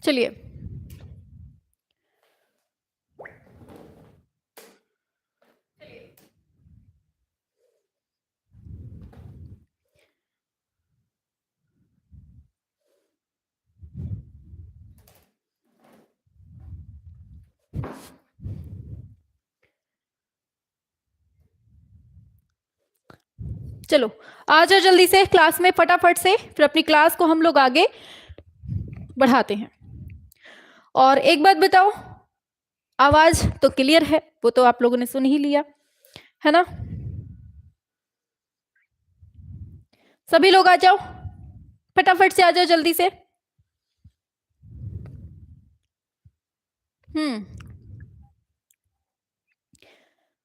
चलिए, चलो आ जाओ जल्दी से क्लास में फटाफट से, फिर अपनी क्लास को हम लोग आगे बढ़ाते हैं। और एक बात बताओ, आवाज तो क्लियर है, वो तो आप लोगों ने सुन ही लिया है ना। सभी लोग आ जाओ, फटाफट से आ जाओ जल्दी से।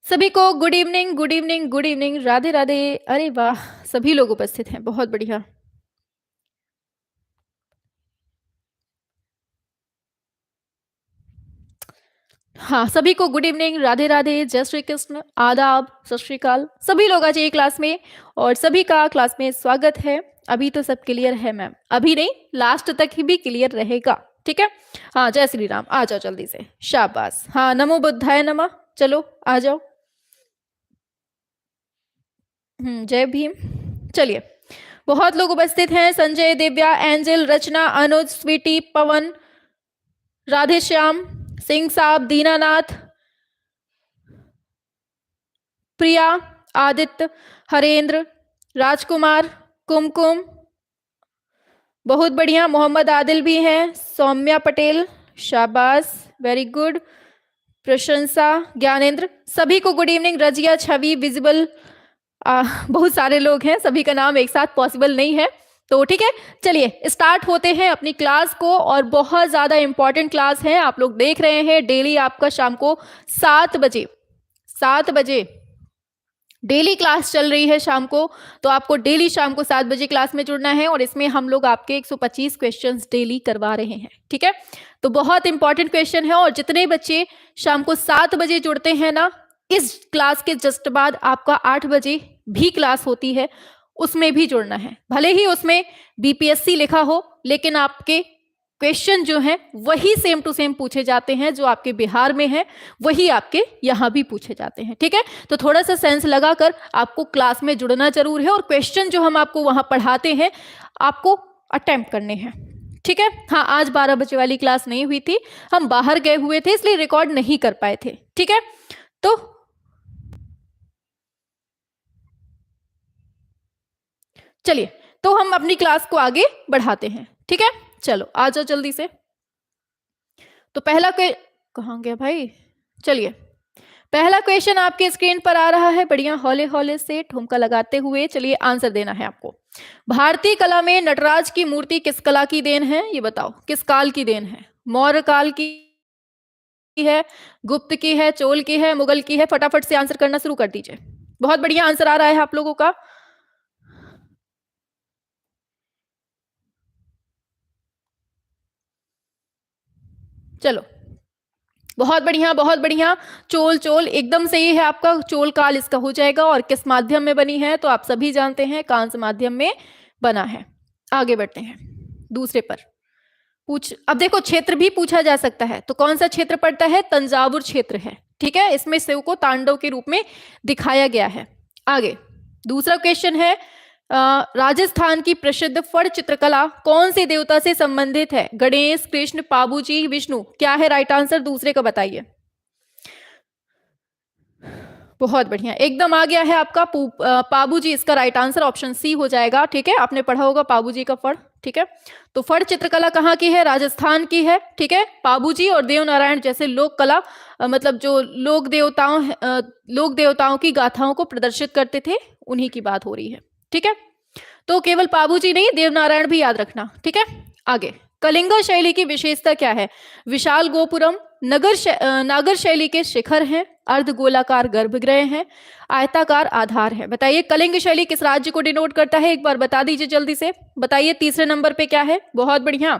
सभी को good evening, good evening, good evening, Radhe Radhe. अरे वाह, सभी लोग उपस्थित हैं, बहुत बढ़िया। हाँ, सभी को गुड इवनिंग, राधे राधे, जय श्री कृष्ण, आदाब, सत श्री अकाल। सभी लोग आ जाइए क्लास में और सभी का क्लास में स्वागत है। अभी तो सब क्लियर है मैम, अभी नहीं, लास्ट तक ही भी क्लियर रहेगा, ठीक है। हाँ, जय श्री राम, आ जाओ जल्दी से, शाबाश। हाँ, नमो बुद्धाय नमः, चलो आ जाओ। जय भीम। चलिए, बहुत लोग उपस्थित हैं, संजय, दिव्या, एंजल, रचना, अनुज, स्वीटी, पवन, राधे श्याम, सिंह साहब, दीनानाथ, प्रिया, आदित्य, हरेंद्र, राजकुमार, कुमकुम, बहुत बढ़िया, मोहम्मद आदिल भी हैं, सौम्या पटेल, शाबाश, वेरी गुड, प्रशंसा, ज्ञानेंद्र, सभी को गुड इवनिंग। रजिया, छवि, विजिबल, बहुत सारे लोग हैं, सभी का नाम एक साथ पॉसिबल नहीं है, तो ठीक है। चलिए स्टार्ट होते हैं अपनी क्लास को, और बहुत ज्यादा इंपॉर्टेंट क्लास है, आप लोग देख रहे हैं डेली आपका शाम को 7 बजे डेली क्लास चल रही है शाम को, तो आपको डेली शाम को 7 बजे क्लास में जुड़ना है, और इसमें हम लोग आपके 125 क्वेश्चंस डेली करवा रहे हैं, ठीक है। तो बहुत इंपॉर्टेंट क्वेश्चन है, और जितने बच्चे शाम को 7 बजे जुड़ते हैं ना, इस क्लास के जस्ट बाद आपका 8 बजे भी क्लास होती है, उसमें भी जुड़ना है। भले ही उसमें बीपीएससी लिखा हो, लेकिन आपके क्वेश्चन जो हैं वही सेम टू सेम पूछे जाते हैं, जो आपके बिहार में है वही आपके यहाँ भी पूछे जाते हैं, ठीक है। तो थोड़ा सा सेंस लगाकर आपको क्लास में जुड़ना जरूर है, और क्वेश्चन जो हम आपको वहां पढ़ाते हैं आपको अटेम्प्ट करने हैं, ठीक है। हाँ, आज 12 बजे वाली क्लास नहीं हुई थी, हम बाहर गए हुए थे, इसलिए रिकॉर्ड नहीं कर पाए थे, ठीक है। तो चलिए, तो हम अपनी क्लास को आगे बढ़ाते हैं, ठीक है। चलो आ जाओ जल्दी से। तो पहला कहाँ गया भाई, चलिए पहला क्वेश्चन आपके स्क्रीन पर आ रहा है, बढ़िया, हौले हौले से ठुमका लगाते हुए चलिए आंसर देना है आपको। भारतीय कला में नटराज की मूर्ति किस कला की देन है, ये बताओ, किस काल की देन है? मौर्य काल की है, गुप्त की है, चोल की है, मुगल की है? फटाफट से आंसर करना शुरू कर दीजिए। बहुत बढ़िया आंसर आ रहा है आप लोगों का। चलो, बहुत बढ़िया, बहुत बढ़िया। चोल, चोल एकदम सही है आपका, चोल काल इसका हो जाएगा। और किस माध्यम में बनी है, तो आप सभी जानते हैं कांस्य माध्यम में बना है। आगे बढ़ते हैं दूसरे पर। अब देखो, क्षेत्र भी पूछा जा सकता है, तो कौन सा क्षेत्र पड़ता है? तंजावुर क्षेत्र है, ठीक है। इसमें शिव को तांडव के रूप में दिखाया गया है। आगे दूसरा क्वेश्चन है, राजस्थान की प्रसिद्ध फड़ चित्रकला कौन से देवता से संबंधित है? गणेश, कृष्ण, पाबूजी, विष्णु? क्या है राइट आंसर, दूसरे का बताइए। बहुत बढ़िया, एकदम आ गया है आपका पाबूजी, इसका राइट आंसर ऑप्शन सी हो जाएगा, ठीक है। आपने पढ़ा होगा पाबूजी का फड़, ठीक है। तो फड़ चित्रकला कहाँ की है? राजस्थान की है, ठीक है। पाबूजी और देवनारायण जैसे लोक कला, मतलब जो लोक देवताओं की गाथाओं को प्रदर्शित करते थे, उन्हीं की बात हो रही है, ठीक है। तो केवल पाबूजी नहीं, देवनारायण भी याद रखना, ठीक है। आगे, कलिंगा शैली की विशेषता क्या है? विशाल गोपुरम, नागर शैली के शिखर हैं, अर्धगोलाकार गर्भगृह हैं, आयताकार आधार है। बताइए कलिंग शैली किस राज्य को डिनोट करता है, एक बार बता दीजिए जल्दी से, बताइए तीसरे नंबर पे क्या है। बहुत बढ़िया,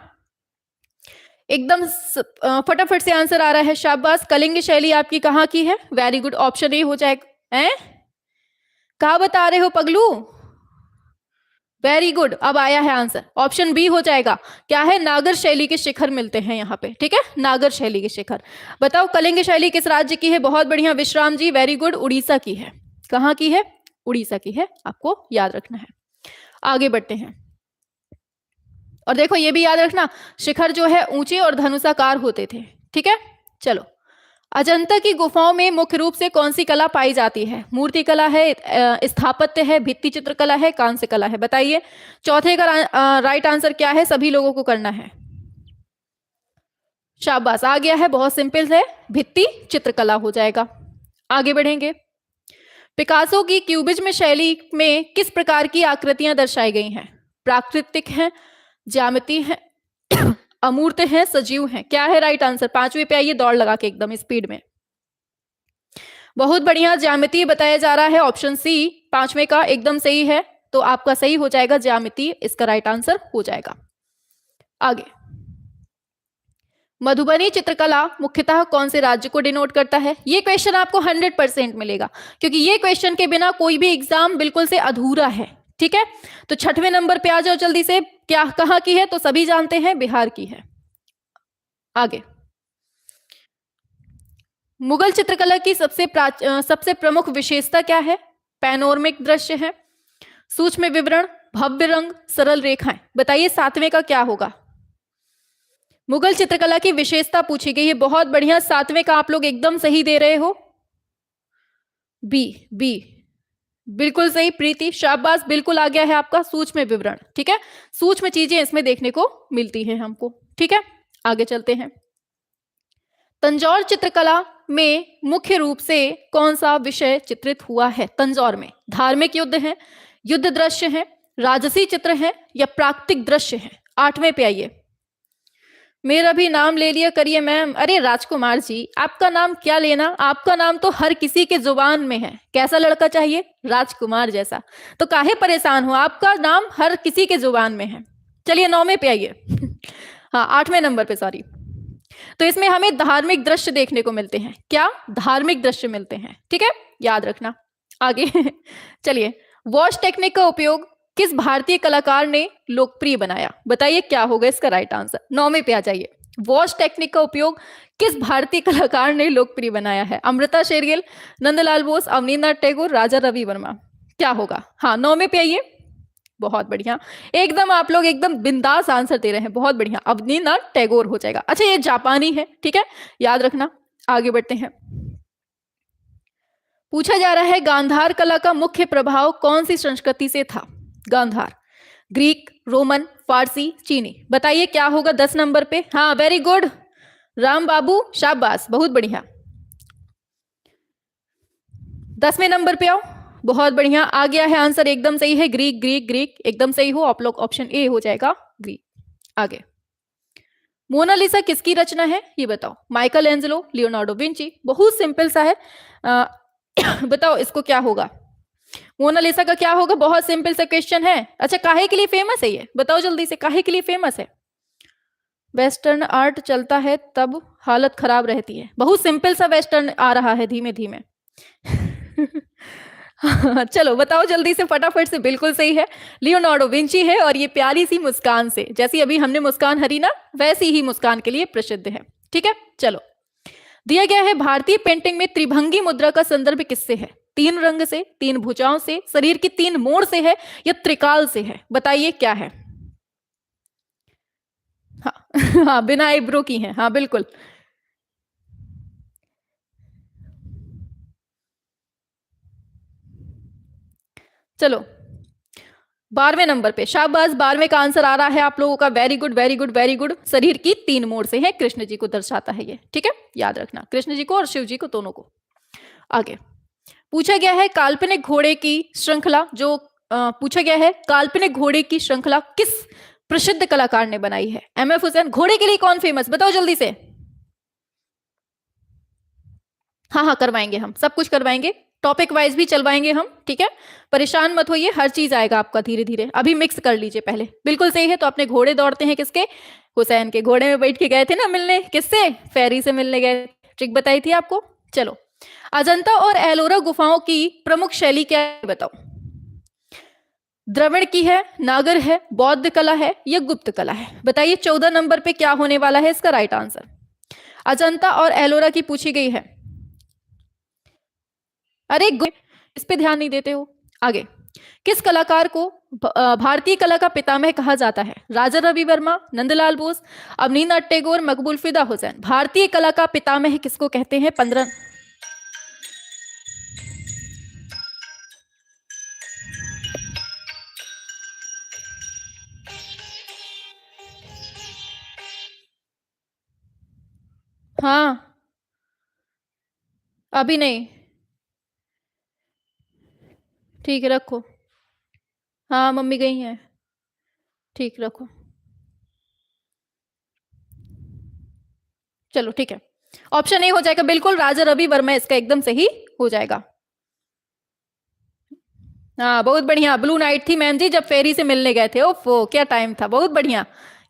एकदम फटाफट से आंसर आ रहा है, शाबाश। कलिंग शैली आपकी कहाँ की है? वेरी गुड, ऑप्शन ए हो जाएगा। हैं, कहा बता रहे हो पगलू? वेरी गुड, अब आया है आंसर, ऑप्शन बी हो जाएगा। क्या है? नागर शैली के शिखर मिलते हैं यहाँ पे, ठीक है, नागर शैली के शिखर। बताओ कलिंग शैली किस राज्य की है? बहुत बढ़िया विश्राम जी, वेरी गुड, उड़ीसा की है। कहाँ की है? उड़ीसा की है, आपको याद रखना है। आगे बढ़ते हैं, और देखो ये भी याद रखना, शिखर जो है ऊंचे और धनुषाकार होते थे, ठीक है। चलो, अजंता की गुफाओं में मुख्य रूप से कौन सी कला पाई जाती है? मूर्ति कला है, स्थापत्य है, भित्ति चित्र कला है, कांस्य कला है? बताइए। चौथे का राइट आंसर क्या है? सभी लोगों को करना है। शाबाश, आ गया है, बहुत सिंपल है, भित्ति चित्रकला हो जाएगा। आगे बढ़ेंगे। पिकासो की क्यूबिज्म शैली में किस प्रकार की आकृतियां दर्शाई गई हैं? प्राकृतिक हैं, ज्यामिति है, अमूर्त है, सजीव है? क्या है राइट आंसर? पांचवें पे आइए, दौड़ लगा के एकदम स्पीड में। बहुत बढ़िया, ज्यामिति बताया जा रहा है, ऑप्शन सी पांचवें का एकदम सही है, तो आपका सही हो जाएगा ज्यामिति, इसका राइट आंसर हो जाएगा। आगे, मधुबनी चित्रकला मुख्यतः कौन से राज्य को डिनोट करता है? ये क्वेश्चन आपको 100% मिलेगा, क्योंकि ये क्वेश्चन के बिना कोई भी एग्जाम बिल्कुल से अधूरा है, ठीक है। तो छठवें नंबर पे आ जाओ जल्दी से, क्या कहाँ की है? तो सभी जानते हैं, बिहार की है। आगे, मुगल चित्रकला की सबसे प्रमुख विशेषता क्या है? पैनोरमिक दृश्य है, सूक्ष्म विवरण, भव्य रंग, सरल रेखाएं? बताइए सातवें का क्या होगा? मुगल चित्रकला की विशेषता पूछी गई है, बहुत बढ़िया, सातवें का आप लोग एकदम सही दे रहे हो, बी, बी बिल्कुल सही प्रीति, शाबाश, बिल्कुल आ गया है आपका, सूक्ष्म विवरण, ठीक है, सूक्ष्म चीजें इसमें देखने को मिलती हैं हमको, ठीक है। आगे चलते हैं। तंजौर चित्रकला में मुख्य रूप से कौन सा विषय चित्रित हुआ है? तंजौर में धार्मिक युद्ध है, युद्ध दृश्य है, राजसी चित्र है, या प्राकृतिक दृश्य है? आठवें पे आइए। मेरा भी नाम ले लिया करिए मैम। अरे राजकुमार जी, आपका नाम क्या लेना, आपका नाम तो हर किसी के जुबान में है। कैसा लड़का चाहिए? राजकुमार जैसा। तो काहे परेशान हो, आपका नाम हर किसी के जुबान में है। चलिए नौवें पे आइए हाँ, आठवें नंबर पे, सॉरी। तो इसमें हमें धार्मिक दृश्य देखने को मिलते हैं। क्या? धार्मिक दृश्य मिलते हैं, ठीक है, याद रखना। आगे चलिए, वॉश टेक्निक का उपयोग किस भारतीय कलाकार ने लोकप्रिय बनाया? बताइए क्या होगा इसका राइट आंसर? नौवें पे आ जाइए। वॉश टेक्निक का उपयोग किस भारतीय कलाकार ने लोकप्रिय बनाया है? अमृता शेरगिल, नंदलाल बोस, अवनींद्रनाथ टैगोर, राजा रवि वर्मा? क्या होगा? हाँ, नौवें पे आइए। बहुत बढ़िया, एकदम आप लोग एकदम बिंदास आंसर दे रहे हैं, बहुत बढ़िया, अवनींद्रनाथ टैगोर हो जाएगा। अच्छा, ये जापानी है, ठीक है, याद रखना। आगे बढ़ते हैं। पूछा जा रहा है, गांधार कला का मुख्य प्रभाव कौन सी संस्कृति से था? गांधार, ग्रीक, रोमन, फारसी, चीनी? बताइए क्या होगा 10 नंबर पे? हाँ, वेरी गुड राम बाबू, शाबाश, बहुत बढ़िया। 10वें नंबर पे आओ, बहुत बढ़िया, आ गया है आंसर, एकदम सही है, ग्रीक, ग्रीक, ग्रीक, एकदम सही हो आप लोग, ऑप्शन ए हो जाएगा ग्रीक। आगे, मोनालिसा किसकी रचना है? ये बताओ। Michael Angelo, Leonardo Vinci? बहुत सिंपल सा है, बताओ इसको क्या होगा? मोनालिसा का क्या होगा? बहुत सिंपल सा क्वेश्चन है। अच्छा, काहे के लिए फेमस है ये? बताओ जल्दी से, काहे के लिए फेमस है? वेस्टर्न आर्ट चलता है तब हालत खराब रहती है। बहुत सिंपल सा वेस्टर्न आ रहा है धीमे धीमे चलो बताओ जल्दी से, फटाफट से। बिल्कुल सही है, लियोनार्डो विंची है, और ये प्यारी सी मुस्कान से, जैसी अभी हमने मुस्कान हरी ना, वैसी ही मुस्कान के लिए प्रसिद्ध है, ठीक है। चलो, दिया गया है, भारतीय पेंटिंग में त्रिभंगी मुद्रा का संदर्भ किससे है? 3 रंग से, 3 भुजाओं से, शरीर की 3 मोड़ से है, या त्रिकाल से है? बताइए क्या है? हाँ हाँ, बिना आईब्रो की है, हाँ बिल्कुल। चलो, 12वें नंबर पे, शाबाश, 12वें का आंसर आ रहा है आप लोगों का, very good, very good, very good. शरीर की 3 मोड़ से है, कृष्ण जी को दर्शाता है ये, ठीक है, याद रखना, कृष्ण जी को और शिव जी को, दोनों को। आगे पूछा गया है, काल्पनिक घोड़े की श्रृंखला जो पूछा गया है, काल्पनिक घोड़े की श्रृंखला किस प्रसिद्ध कलाकार ने बनाई है? एमएफ हुसैन। घोड़े के लिए कौन फेमस? बताओ जल्दी से। हाँ हाँ, करवाएंगे, हम सब कुछ करवाएंगे, टॉपिक वाइज भी चलवाएंगे हम, ठीक है, परेशान मत होइए, हर चीज आएगा आपका धीरे धीरे। अभी मिक्स कर लीजिए पहले। बिल्कुल सही है। तो अपने घोड़े दौड़ते हैं किसके? हुसैन के। घोड़े में बैठ के गए थे ना मिलने, किससे? फेरी से मिलने गए। ट्रिक बताई थी आपको। चलो, अजंता और एलोरा गुफाओं की प्रमुख शैली क्या है बताओ? द्रविड़ की है, नागर है, बौद्ध कला है या गुप्त कला है? बताइए 14 नंबर पे क्या होने वाला है इसका राइट आंसर। अजंता और एलोरा की पूछी गई है। अरे इस पे ध्यान नहीं देते हो। आगे, किस कलाकार को भारतीय कला का पितामह कहा जाता है? राजा रवि वर्मा, नंदलाल बोस, अवनींद्रनाथ टैगोर, मकबूल फिदा हुसैन। भारतीय कला का पितामह किसको कहते हैं? 15। हाँ, अभी नहीं, ठीक है रखो। हाँ मम्मी गई हैं, ठीक रखो। चलो ठीक है, ऑप्शन ए हो जाएगा बिल्कुल, राजा रवि वर्मा इसका एकदम सही हो जाएगा। हाँ बहुत बढ़िया, ब्लू नाइट थी मैम जी जब फेरी से मिलने गए थे। ओफो क्या टाइम था, बहुत बढ़िया।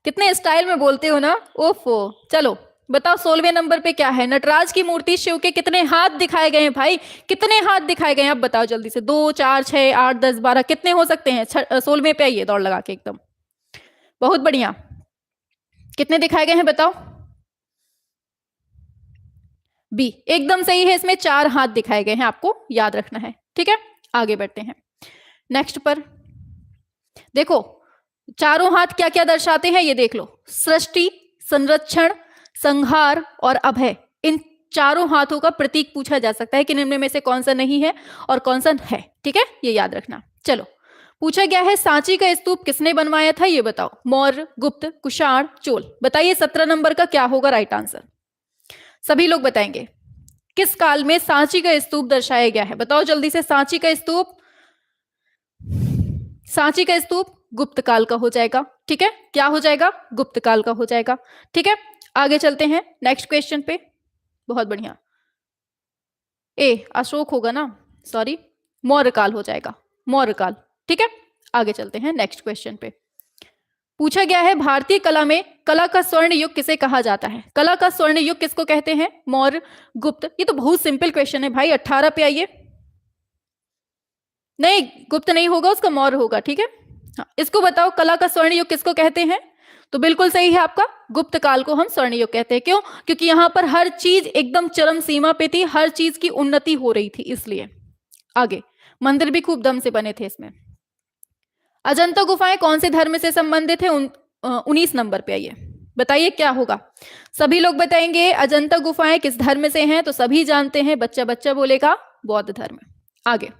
कितने स्टाइल में बोलते हो ना, ओफो। चलो बताओ 16वें नंबर पे क्या है? नटराज की मूर्ति शिव के कितने हाथ दिखाए गए हैं भाई? कितने हाथ दिखाए गए हैं आप बताओ जल्दी से? 2, 4, 6, 8, 10, 12 कितने हो सकते हैं? 16वें पे आइए दौड़ लगा के एकदम। बहुत बढ़िया, कितने दिखाए गए हैं बताओ? बी एकदम सही है, इसमें 4 हाथ दिखाए गए हैं, आपको याद रखना है। ठीक है, आगे बढ़ते हैं नेक्स्ट पर। देखो चारों हाथ क्या क्या दर्शाते हैं ये देख लो। सृष्टि, संरक्षण, संहार और अभय, इन चारों हाथों का प्रतीक पूछा जा सकता है कि निम्न में से कौन सा नहीं है और कौन सा है। ठीक है, ये याद रखना। चलो, पूछा गया है सांची का स्तूप किसने बनवाया था ये बताओ? मौर्य, गुप्त, कुषाण, चोल। बताइए 17 नंबर का क्या होगा राइट आंसर? सभी लोग बताएंगे। किस काल में सांची का स्तूप दर्शाया गया है? बताओ जल्दी से। सांची का स्तूप, सांची का स्तूप गुप्त काल का हो जाएगा। ठीक है, क्या हो जाएगा? गुप्त काल का हो जाएगा। ठीक है, आगे चलते हैं नेक्स्ट क्वेश्चन पे। बहुत बढ़िया, ए अशोक होगा ना, सॉरी मौर्य काल हो जाएगा, मौर्य काल। ठीक है, आगे चलते हैं नेक्स्ट क्वेश्चन पे। पूछा गया है भारतीय कला में कला का स्वर्ण युग किसे कहा जाता है? कला का स्वर्ण युग किसको कहते हैं? मौर्य, गुप्त। ये तो बहुत सिंपल क्वेश्चन है भाई। 18 पे आइए। नहीं गुप्त नहीं होगा, उसका मौर्य होगा। ठीक है, हाँ, इसको बताओ कला का स्वर्ण युग किसको कहते हैं? तो बिल्कुल सही है आपका, गुप्त काल को हम स्वर्ण युग कहते हैं। क्यों? क्योंकि यहां पर हर चीज एकदम चरम सीमा पे थी, हर चीज की उन्नति हो रही थी इसलिए। आगे, मंदिर भी खूब दम से बने थे इसमें। अजंता गुफाएं कौन से धर्म से संबंधित है? 19 नंबर पे आइए, बताइए क्या होगा? सभी लोग बताएंगे अजंता गुफाएं किस धर्म से हैं, तो सभी जानते हैं, बच्चा बच्चा बोलेगा बौद्ध धर्म। आगे,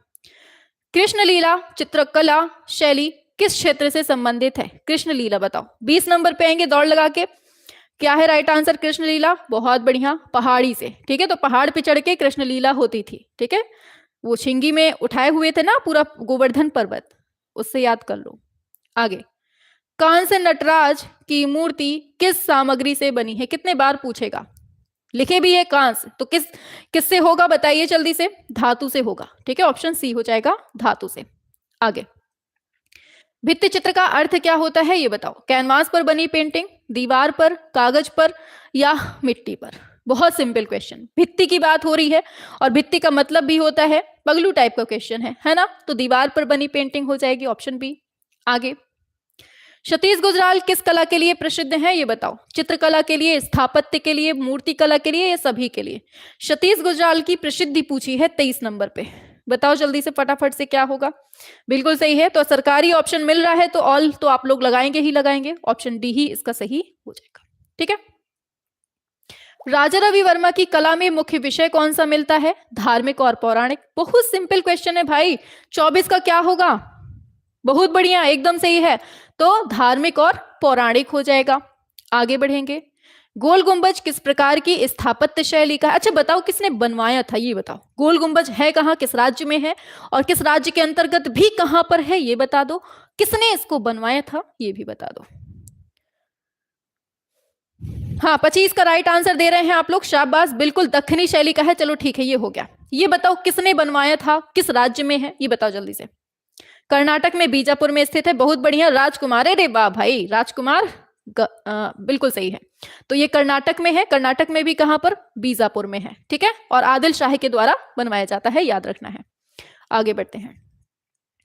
कृष्ण लीला चित्रकला शैली किस क्षेत्र से संबंधित है? कृष्ण लीला बताओ। 20 नंबर पे आएंगे दौड़ लगा के। क्या है राइट आंसर? कृष्ण लीला। बहुत बढ़िया, पहाड़ी से। ठीक है, तो पहाड़ पे चढ़ के कृष्ण लीला होती थी। ठीक है, वो छिंगी में उठाए हुए थे ना पूरा गोवर्धन पर्वत, उससे याद कर लो। आगे, कांस्य नटराज की मूर्ति किस सामग्री से बनी है? कितने बार पूछेगा? लिखे भी है कांस्य, तो किससे होगा बताइए जल्दी से? धातु से होगा। ठीक है, ऑप्शन सी हो जाएगा, धातु से। आगे, भित्ति चित्र का अर्थ क्या होता है ये बताओ? कैनवास पर बनी पेंटिंग, दीवार पर, कागज पर या मिट्टी पर? बहुत सिंपल क्वेश्चन, भित्ति की बात हो रही है और भित्ति का मतलब भी होता है, पगलू टाइप का क्वेश्चन है ना? तो दीवार पर बनी पेंटिंग हो जाएगी, ऑप्शन बी। आगे, सतीश गुजराल किस कला के लिए प्रसिद्ध है ये बताओ? चित्रकला के लिए, स्थापत्य के लिए, मूर्ति कला के लिए या सभी के लिए? सतीश गुजराल की प्रसिद्धि पूछी है 23 नंबर पे। बताओ जल्दी से फटाफट से क्या होगा? बिल्कुल सही है, तो सरकारी ऑप्शन मिल रहा है तो ऑल तो आप लोग लगाएंगे ही लगाएंगे, ऑप्शन डी ही इसका सही हो जाएगा। ठीक है, राजा रवि वर्मा की कला में मुख्य विषय कौन सा मिलता है? धार्मिक और पौराणिक। बहुत सिंपल क्वेश्चन है भाई। 24 का क्या होगा? बहुत बढ़िया, एकदम सही है, तो धार्मिक और पौराणिक हो जाएगा। आगे बढ़ेंगे, गोल गुंबज किस प्रकार की स्थापत्य शैली का? अच्छा बताओ किसने बनवाया था ये बताओ? गोल गुंबज है कहाँ, किस राज्य में है और किस राज्य के अंतर्गत भी कहां पर है ये बता दो। किसने इसको बनवाया था ये भी बता दो। हाँ 25 का राइट आंसर दे रहे हैं आप लोग, शाबाश, बिल्कुल दक्षिणी शैली का है। चलो ठीक है, ये हो गया। ये बताओ किसने बनवाया था, किस राज्य में है, ये बताओ जल्दी से। कर्नाटक में बीजापुर में स्थित है, बहुत बढ़िया राजकुमार। अरे वाह भाई, राजकुमार बिल्कुल सही है। तो ये कर्नाटक में है, कर्नाटक में भी कहां पर, बीजापुर में है, ठीक है। और आदिल शाह के द्वारा बनवाया जाता है, याद रखना है। आगे बढ़ते हैं।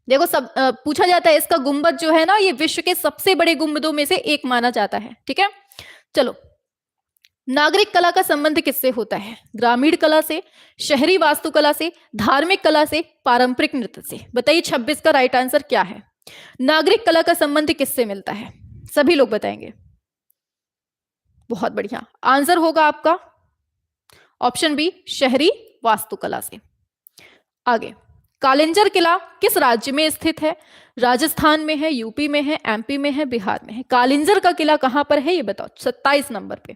देखो सब पूछा जाता है, इसका गुंबद जो है ना, ये विश्व के सबसे बड़े गुंबदों में से एक माना जाता है, ठीक है। चलो, नागरिक कला का संबंध किससे होता है, ग्रामीण कला से, शहरी वास्तुकला से, धार्मिक कला से, पारंपरिक नृत्य से। बताइए 26 का राइट आंसर क्या है। नागरिक कला का संबंध किससे मिलता है, सभी लोग बताएंगे। बहुत बढ़िया, आंसर होगा आपका ऑप्शन बी, शहरी वास्तुकला से। आगे, कालिंजर किला किस राज्य में स्थित है, राजस्थान में है, यूपी में है, एमपी में है, बिहार में है। कालिंजर का किला कहां पर है, ये बताओ 27 नंबर पे।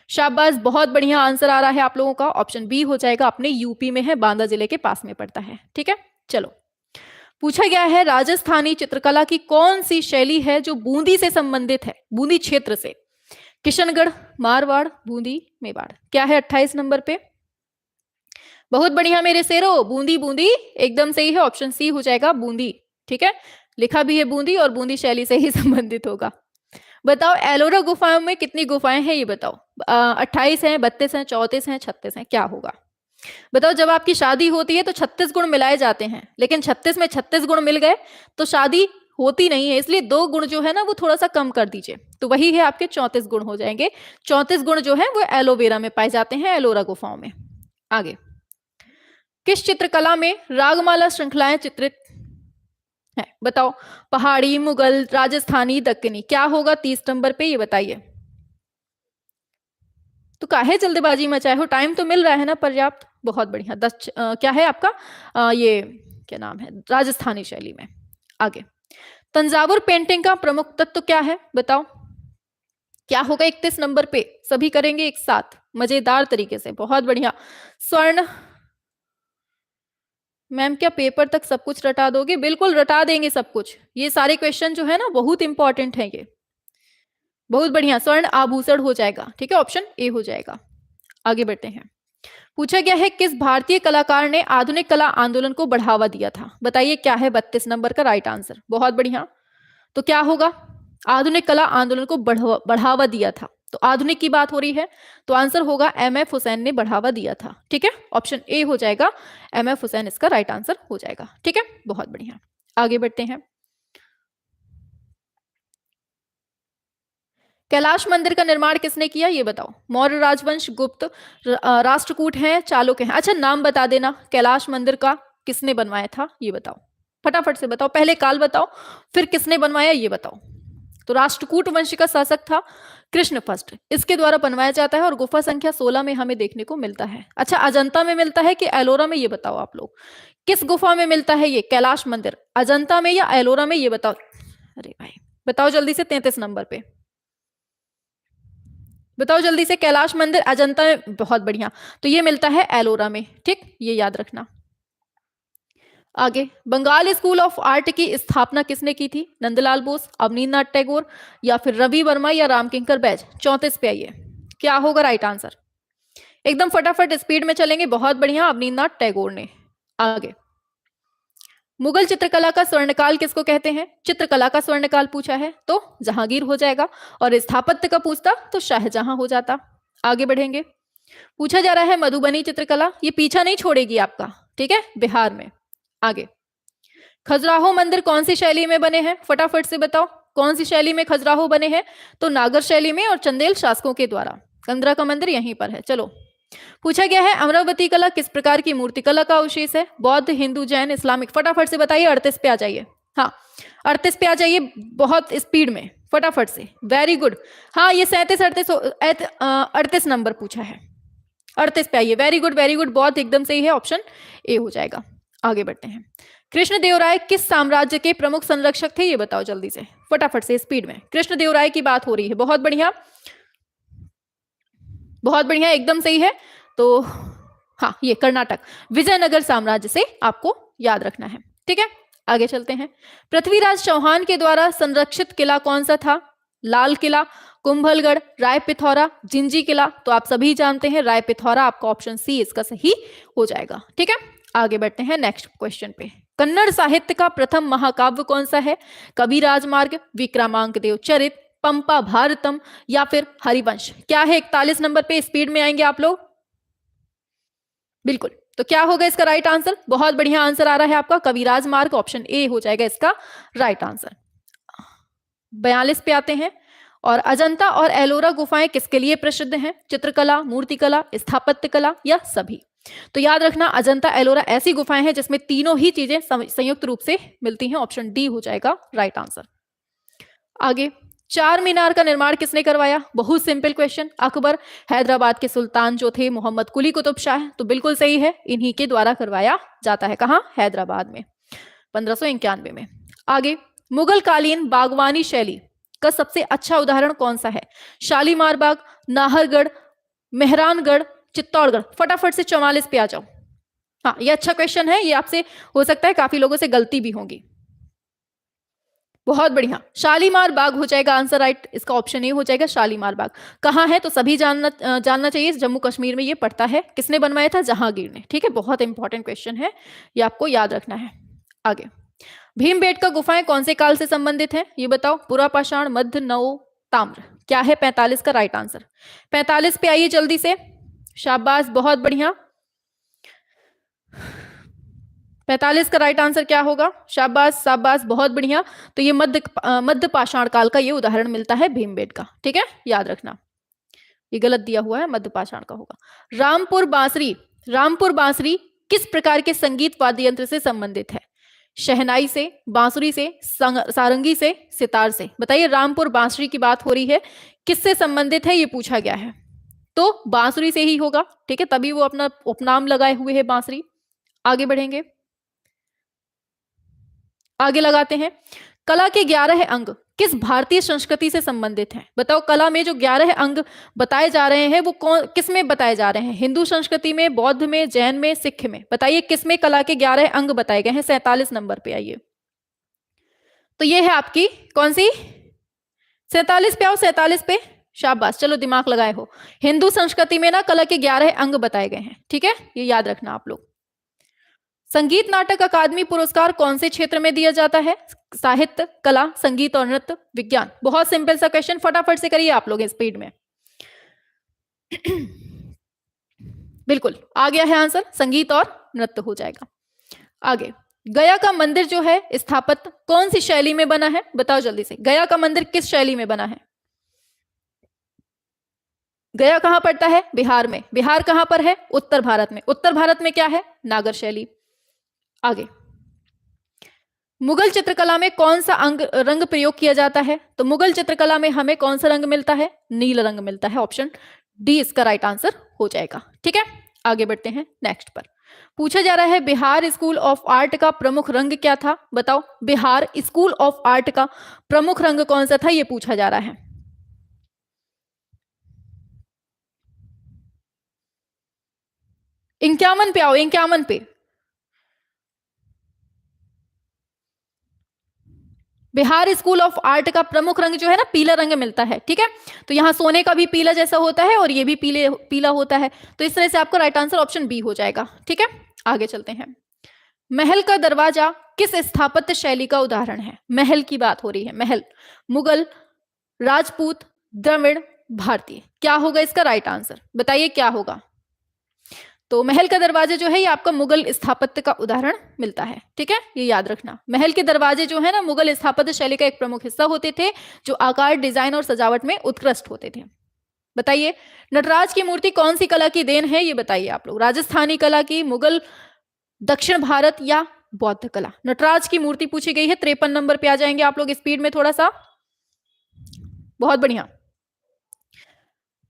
शाबाश, बहुत बढ़िया आंसर आ रहा है आप लोगों का, ऑप्शन बी हो जाएगा, अपने यूपी में है, बांदा जिले के पास में पड़ता है, ठीक है। चलो, पूछा गया है राजस्थानी चित्रकला की कौन सी शैली है जो बूंदी से संबंधित है, बूंदी क्षेत्र से। किशनगढ़, मारवाड़, बूंदी, मेवाड़। क्या है 28 नंबर पे। बहुत बढ़िया मेरे शेरो, बूंदी, बूंदी एकदम सही है, ऑप्शन सी हो जाएगा बूंदी, ठीक है। लिखा भी है बूंदी और बूंदी शैली से ही संबंधित होगा। बताओ एलोरा गुफाओं में कितनी गुफाएं हैं, ये बताओ। 28 है, 32 है, 34 है, 36 है, क्या होगा बताओ। जब आपकी शादी होती है तो 36 गुण मिलाए जाते हैं, लेकिन 36 में 36 गुण मिल गए तो शादी होती नहीं है, इसलिए 2 गुण जो है ना वो थोड़ा सा कम कर दीजिए, तो वही है आपके 34 गुण हो जाएंगे। 34 गुण जो है वो एलोवेरा में पाए जाते हैं, एलोरा गुफाओं में। आगे, किस चित्रकला में रागमाला श्रृंखलाएं चित्रित है, बताओ। पहाड़ी, मुगल, राजस्थानी, दक्कनी। क्या होगा 30 नंबर पे, ये बताइए। तो काहे जल्दबाजी मचाए हो, टाइम तो मिल रहा है ना पर्याप्त। बहुत बढ़िया, 10 क्या है आपका ये क्या नाम है, राजस्थानी शैली में। आगे, तंजावुर पेंटिंग का प्रमुख तत्व क्या है, बताओ। क्या होगा 31 नंबर पे, सभी करेंगे एक साथ मजेदार तरीके से। बहुत बढ़िया, स्वर्ण। मैम क्या पेपर तक सब कुछ रटा दोगे, बिल्कुल रटा देंगे सब कुछ। ये सारे क्वेश्चन जो है ना बहुत इंपॉर्टेंट है ये। बहुत बढ़िया, स्वर्ण आभूषण हो जाएगा, ठीक है, ऑप्शन ए हो जाएगा। आगे बढ़ते हैं। पूछा गया है किस भारतीय कलाकार ने आधुनिक कला आंदोलन को बढ़ावा दिया था, बताइए क्या है 32 नंबर का राइट आंसर। बहुत बढ़िया, तो क्या होगा, आधुनिक कला आंदोलन को बढ़ावा दिया था, तो आधुनिक की बात हो रही है, तो आंसर होगा एमएफ हुसैन ने बढ़ावा दिया था, ठीक है, ऑप्शन ए हो जाएगा, एमएफ हुसैन इसका राइट आंसर हो जाएगा, ठीक है। बहुत बढ़िया, आगे बढ़ते हैं। कैलाश मंदिर का निर्माण किसने किया, ये बताओ। मौर्य राजवंश, गुप्त, राष्ट्रकूट हैं, चालुक्य हैं। अच्छा नाम बता देना, कैलाश मंदिर का किसने बनवाया था ये बताओ, फटाफट से बताओ, पहले काल बताओ फिर किसने बनवाया ये बताओ। तो राष्ट्रकूट वंश का शासक था कृष्ण फर्स्ट, इसके द्वारा बनवाया जाता है और गुफा संख्या 16 में हमें देखने को मिलता है। अच्छा अजंता में मिलता है कि एलोरा में, ये बताओ आप लोग, किस गुफा में मिलता है ये कैलाश मंदिर, अजंता में या एलोरा में, ये बताओ। अरे भाई बताओ जल्दी से, 33 नंबर पे बताओ जल्दी से, कैलाश मंदिर अजंता में। बहुत बढ़िया, तो ये मिलता है एलोरा में, ठीक, ये याद रखना। आगे, बंगाल स्कूल ऑफ आर्ट की स्थापना किसने की थी, नंदलाल बोस, अवनींद्रनाथ टैगोर, या फिर रवि वर्मा, या रामकिंकर बैज। 34 पे आइए, क्या होगा राइट आंसर, एकदम फटाफट स्पीड में चलेंगे। बहुत बढ़िया, अवनींद्रनाथ टैगोर ने। आगे, मुगल चित्रकला का स्वर्णकाल किसको कहते हैं, चित्रकला का स्वर्णकाल पूछा है तो जहांगीर हो जाएगा, और स्थापत्य का पूछता तो शाहजहां हो जाता। आगे बढ़ेंगे, पूछा जा रहा है मधुबनी चित्रकला, ये पीछा नहीं छोड़ेगी आपका, ठीक है, बिहार में। आगे, खजुराहो मंदिर कौन सी शैली में बने हैं, फटाफट से बताओ, कौन सी शैली में खजुराहो बने हैं, तो नागर शैली में और चंदेल शासकों के द्वारा। कंदरा का मंदिर यहीं पर है। चलो, पूछा गया है अमरावती कला किस प्रकार की मूर्तिकला का अवशेष है, बौद्ध, हिंदू, जैन, इस्लामिक। फटाफट से बताइए, 38 पे आ जाइए। हाँ 38 पे आ जाइए, बहुत स्पीड में, फटाफट से, वेरी गुड। हाँ ये 37 38 नंबर पूछा है, 38 पे आइए, वेरी गुड वेरी गुड, बहुत एकदम सही है, ऑप्शन ए हो जाएगा। आगे बढ़ते हैं, कृष्णदेवराय किस साम्राज्य के प्रमुख संरक्षक थे, ये बताओ जल्दी से, फटाफट से स्पीड में। कृष्णदेवराय की बात हो रही है, बहुत बढ़िया बहुत बढ़िया, एकदम सही है। तो हाँ ये कर्नाटक, विजयनगर साम्राज्य से आपको याद रखना है, ठीक है। आगे चलते हैं, पृथ्वीराज चौहान के द्वारा संरक्षित किला कौन सा था, लाल किला, कुंभलगढ़, राय पिथौरा, जिंजी किला। तो आप सभी जानते हैं राय पिथौरा, आपका ऑप्शन सी इसका सही हो जाएगा। ठीक है, आगे बढ़ते हैं नेक्स्ट क्वेश्चन पे। कन्नड़ साहित्य का प्रथम महाकाव्य कौन सा है? कवि राजमार्ग, विक्रमांक देव चरित, पंपा भारतम या फिर हरिवंश? क्या है 41 नंबर पे, स्पीड में आएंगे आप लोग। बिल्कुल, तो क्या होगा इसका राइट आंसर? बहुत बढ़िया आंसर आ रहा है आपका, कविराज मार्ग, ऑप्शन ए हो जाएगा इसका राइट आंसर। 42 पे आते हैं। और अजंता और एलोरा गुफाएं किसके लिए प्रसिद्ध हैं? चित्रकला, मूर्तिकला, स्थापत्य कला या सभी? तो याद रखना, अजंता एलोरा ऐसी गुफाएं हैं जिसमें तीनों ही चीजें संयुक्त रूप से मिलती हैं, ऑप्शन डी हो जाएगा राइट आंसर। आगे, चार मीनार का निर्माण किसने करवाया? बहुत सिंपल क्वेश्चन, अकबर। हैदराबाद के सुल्तान जो थे मोहम्मद कुली कुतुब शाह, तो बिल्कुल सही है, इन्हीं के द्वारा करवाया जाता है। कहां? हैदराबाद में, 1591 में। आगे, मुगल कालीन बागवानी शैली का सबसे अच्छा उदाहरण कौन सा है? शालीमार बाग, नाहरगढ़, मेहरानगढ़, चित्तौड़गढ़? फटाफट से 44 पे आ जाओ। हाँ, ये अच्छा क्वेश्चन है, ये आपसे हो सकता है काफी लोगों से गलती भी होंगी। बहुत बढ़िया, शालीमार बाग हो जाएगा आंसर राइट, इसका ऑप्शन ए हो जाएगा शालीमार बाग। कहाँ है? तो सभी जानना चाहिए, जम्मू कश्मीर में ये पड़ता है। किसने बनवाया था? जहांगीर ने। ठीक है, बहुत इंपॉर्टेंट क्वेश्चन है, ये आपको याद रखना है। आगे, भीमबेटका गुफाएं कौन से काल से संबंधित है? ये बताओ, पुरापाषाण, मध्य, नव, ताम्र? क्या है 45 का राइट आंसर? 45 पे आइए जल्दी से, शाबाश, बहुत बढ़िया। 45 का राइट आंसर क्या होगा? शाबाश शाबाश, बहुत बढ़िया। तो ये मध्य पाषाण काल का ये उदाहरण मिलता है भीमबेटका। ठीक है, याद रखना, ये गलत दिया हुआ है, मध्य पाषाण का होगा। रामपुर बांसुरी किस प्रकार के संगीत वाद्य यंत्र से संबंधित है? शहनाई से, बांसुरी से, सारंगी से, सितार से? बताइए, रामपुर बांसुरी की बात हो रही है, किससे संबंधित है ये पूछा गया है, तो बांसुरी से ही होगा। ठीक है, तभी वो अपना उपनाम लगाए हुए है बांसुरी। आगे बढ़ेंगे, आगे लगाते हैं, कला के 11 अंग किस भारतीय संस्कृति से संबंधित हैं? बताओ, कला में जो 11 अंग बताए जा रहे हैं वो किस में बताए जा रहे हैं? हिंदू संस्कृति में, बौद्ध में, जैन में, सिख में? बताइए किस में कला के 11 अंग बताए गए हैं? 47 नंबर पे आइए। तो ये है आपकी कौन सी? 47 पे आओ, 47 पे, शाबाश, चलो दिमाग लगाए हो। हिंदू संस्कृति में ना कला के 11 अंग बताए गए हैं। ठीक है, ये याद रखना आप लोग। संगीत नाटक अकादमी पुरस्कार कौन से क्षेत्र में दिया जाता है? साहित्य, कला, संगीत और नृत्य, विज्ञान? बहुत सिंपल सा क्वेश्चन, फटाफट से करिए आप लोग स्पीड में। बिल्कुल आ गया है आंसर, संगीत और नृत्य हो जाएगा। आगे, गया का मंदिर जो है स्थापत्य कौन सी शैली में बना है? बताओ जल्दी से, गया का मंदिर किस शैली में बना है? गया कहां पड़ता है? बिहार में। बिहार कहां पर है? उत्तर भारत में। उत्तर भारत में क्या है? नागर शैली। आगे, मुगल चित्रकला में कौन सा रंग प्रयोग किया जाता है? तो मुगल चित्रकला में हमें कौन सा रंग मिलता है? नील रंग मिलता है, ऑप्शन डी इसका राइट आंसर हो जाएगा। ठीक है, आगे बढ़ते हैं नेक्स्ट पर। पूछा जा रहा है, बिहार स्कूल ऑफ आर्ट का प्रमुख रंग क्या था? बताओ, बिहार स्कूल ऑफ आर्ट का प्रमुख रंग कौन सा था, यह पूछा जा रहा है। इक्यावन पे आओ, 51 पे। बिहार स्कूल ऑफ आर्ट का प्रमुख रंग जो है ना, पीला रंग मिलता है। ठीक है, तो यहां सोने का भी पीला जैसा होता है और ये भी पीला होता है, तो इस तरह से आपका राइट आंसर ऑप्शन बी हो जाएगा। ठीक है, आगे चलते हैं। महल का दरवाजा किस स्थापत्य शैली का उदाहरण है? महल की बात हो रही है, महल, मुगल, राजपूत, द्रविड़, भारतीय? क्या होगा इसका राइट आंसर? बताइए क्या होगा? तो महल का दरवाजा जो है ये आपका मुगल स्थापत्य का उदाहरण मिलता है। ठीक है, ये याद रखना, महल के दरवाजे जो है ना मुगल स्थापत्य शैली का एक प्रमुख हिस्सा होते थे, जो आकार, डिजाइन और सजावट में उत्कृष्ट होते थे। बताइए, नटराज की मूर्ति कौन सी कला की देन है? ये बताइए आप लोग, राजस्थानी कला की, मुगल, दक्षिण भारत या बौद्ध कला? नटराज की मूर्ति पूछी गई है, 53 नंबर पे आ जाएंगे आप लोग स्पीड में थोड़ा सा। बहुत बढ़िया,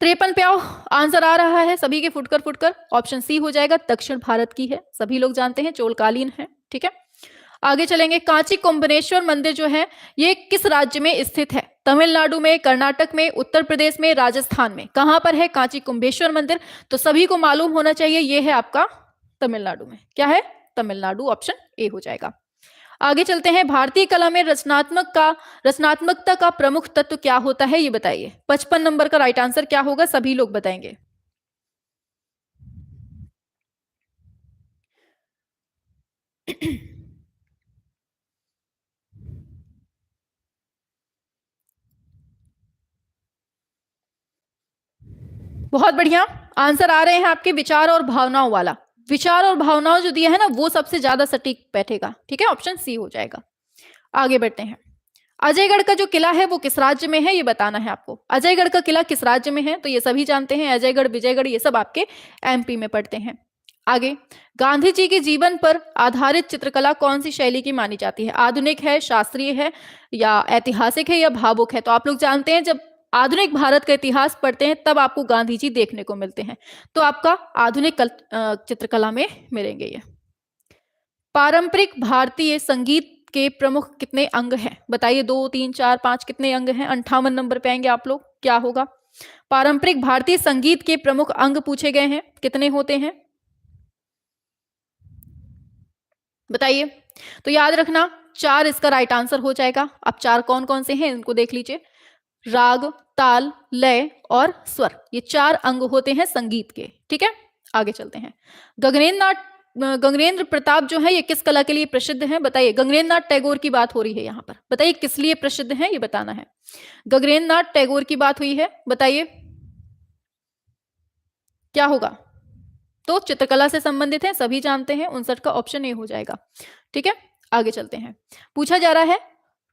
53 पे आओ, आंसर आ रहा है सभी के फुटकर, ऑप्शन सी हो जाएगा, दक्षिण भारत की है, सभी लोग जानते हैं, चोलकालीन है। ठीक है, आगे चलेंगे। कांची कुंभनेश्वर मंदिर जो है ये किस राज्य में स्थित है? तमिलनाडु में, कर्नाटक में, उत्तर प्रदेश में, राजस्थान में? कहां पर है कांची कुंभेश्वर मंदिर? तो सभी को मालूम होना चाहिए, ये है आपका तमिलनाडु में। क्या है? तमिलनाडु, ऑप्शन ए हो जाएगा। आगे चलते हैं। भारतीय कला में रचनात्मकता का प्रमुख तत्व क्या होता है, ये बताइए। 55 नंबर का राइट आंसर क्या होगा, सभी लोग बताएंगे। बहुत बढ़िया, आंसर आ रहे हैं आपके विचार और भावनाओं वाला। विचार और भावनाओं जो दिया है ना, वो सबसे ज्यादा सटीक बैठेगा। ठीक है, ऑप्शन सी हो जाएगा। आगे बढ़ते हैं। अजयगढ़ का जो किला है वो किस राज्य में है, ये बताना है आपको। अजयगढ़ का किला किस राज्य में है, तो ये सभी जानते हैं, अजयगढ़, विजयगढ़, ये सब आपके एमपी में पड़ते हैं। आगे, गांधी जी के जीवन पर आधारित चित्रकला कौन सी शैली की मानी जाती है? आधुनिक है, शास्त्रीय है, या ऐतिहासिक है, या भावुक है? तो आप लोग जानते हैं, जब आधुनिक भारत का इतिहास पढ़ते हैं तब आपको गांधी जी देखने को मिलते हैं, तो आपका आधुनिक चित्रकला में मिलेंगे ये। पारंपरिक भारतीय संगीत के प्रमुख कितने अंग हैं, बताइए। 2, 3, 4, 5 कितने अंग हैं? 58 नंबर पे आएंगे आप लोग। क्या होगा? पारंपरिक भारतीय संगीत के प्रमुख अंग पूछे गए हैं, कितने होते हैं, बताइए। तो याद रखना 4 इसका राइट आंसर हो जाएगा। अब 4 कौन कौन से हैं इनको देख लीजिए। राग, ताल, लय और स्वर, ये 4 अंग होते हैं संगीत के। ठीक है, आगे चलते हैं। गगनेंद्र प्रताप जो है ये किस कला के लिए प्रसिद्ध है, बताइए। गगनेंद्र नाथ टैगोर की बात हो रही है यहाँ पर, बताइए किस लिए प्रसिद्ध है, ये बताना है। गगनेंद्र नाथ टैगोर की बात हुई है, बताइए क्या होगा। तो चित्रकला से संबंधित है, सभी जानते हैं। 59 का ऑप्शन ए हो जाएगा। ठीक है, आगे चलते हैं। पूछा जा रहा है,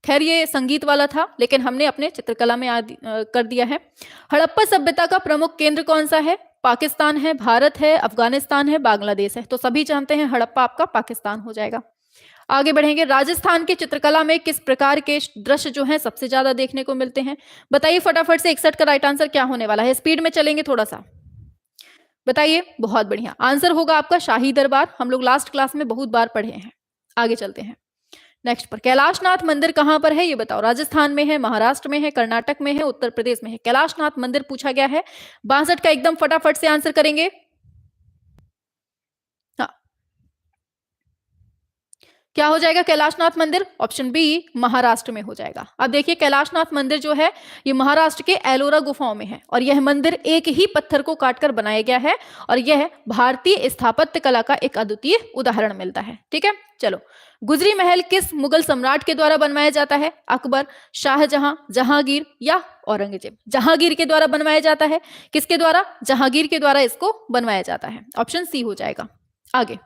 खैर ये संगीत वाला था लेकिन हमने अपने चित्रकला में कर दिया है। हड़प्पा सभ्यता का प्रमुख केंद्र कौन सा है? पाकिस्तान है, भारत है, अफगानिस्तान है, बांग्लादेश है? तो सभी जानते हैं हड़प्पा आपका पाकिस्तान हो जाएगा। आगे बढ़ेंगे। राजस्थान की चित्रकला में किस प्रकार के दृश्य जो हैं सबसे ज्यादा देखने को मिलते हैं, बताइए फटाफट से। 61 का राइट आंसर क्या होने वाला है, स्पीड में चलेंगे थोड़ा सा, बताइए। बहुत बढ़िया, आंसर होगा आपका शाही दरबार। हम लोग लास्ट क्लास में बहुत बार पढ़े हैं। आगे चलते हैं नेक्स्ट पर। कैलाशनाथ मंदिर कहां पर है, ये बताओ। राजस्थान में है, महाराष्ट्र में है, कर्नाटक में है, उत्तर प्रदेश में है? कैलाशनाथ मंदिर पूछा गया है। 62 का एकदम फटाफट से आंसर करेंगे। हाँ, क्या हो जाएगा कैलाशनाथ मंदिर? ऑप्शन बी महाराष्ट्र में हो जाएगा। अब देखिए कैलाशनाथ मंदिर जो है ये महाराष्ट्र के एलोरा गुफाओं में है, और यह मंदिर एक ही पत्थर को काटकर बनाया गया है, और यह भारतीय स्थापत्य कला का एक अद्वितीय उदाहरण मिलता है। ठीक है, चलो। गुजरी महल किस मुगल सम्राट के द्वारा बनवाया जाता है? अकबर, शाहजहां, जहांगीर या औरंगजेब? जहांगीर के द्वारा बनवाया जाता है। किसके द्वारा? जहांगीर के द्वारा इसको बनवाया जाता है। ऑप्शन सी हो जाएगा। आगे,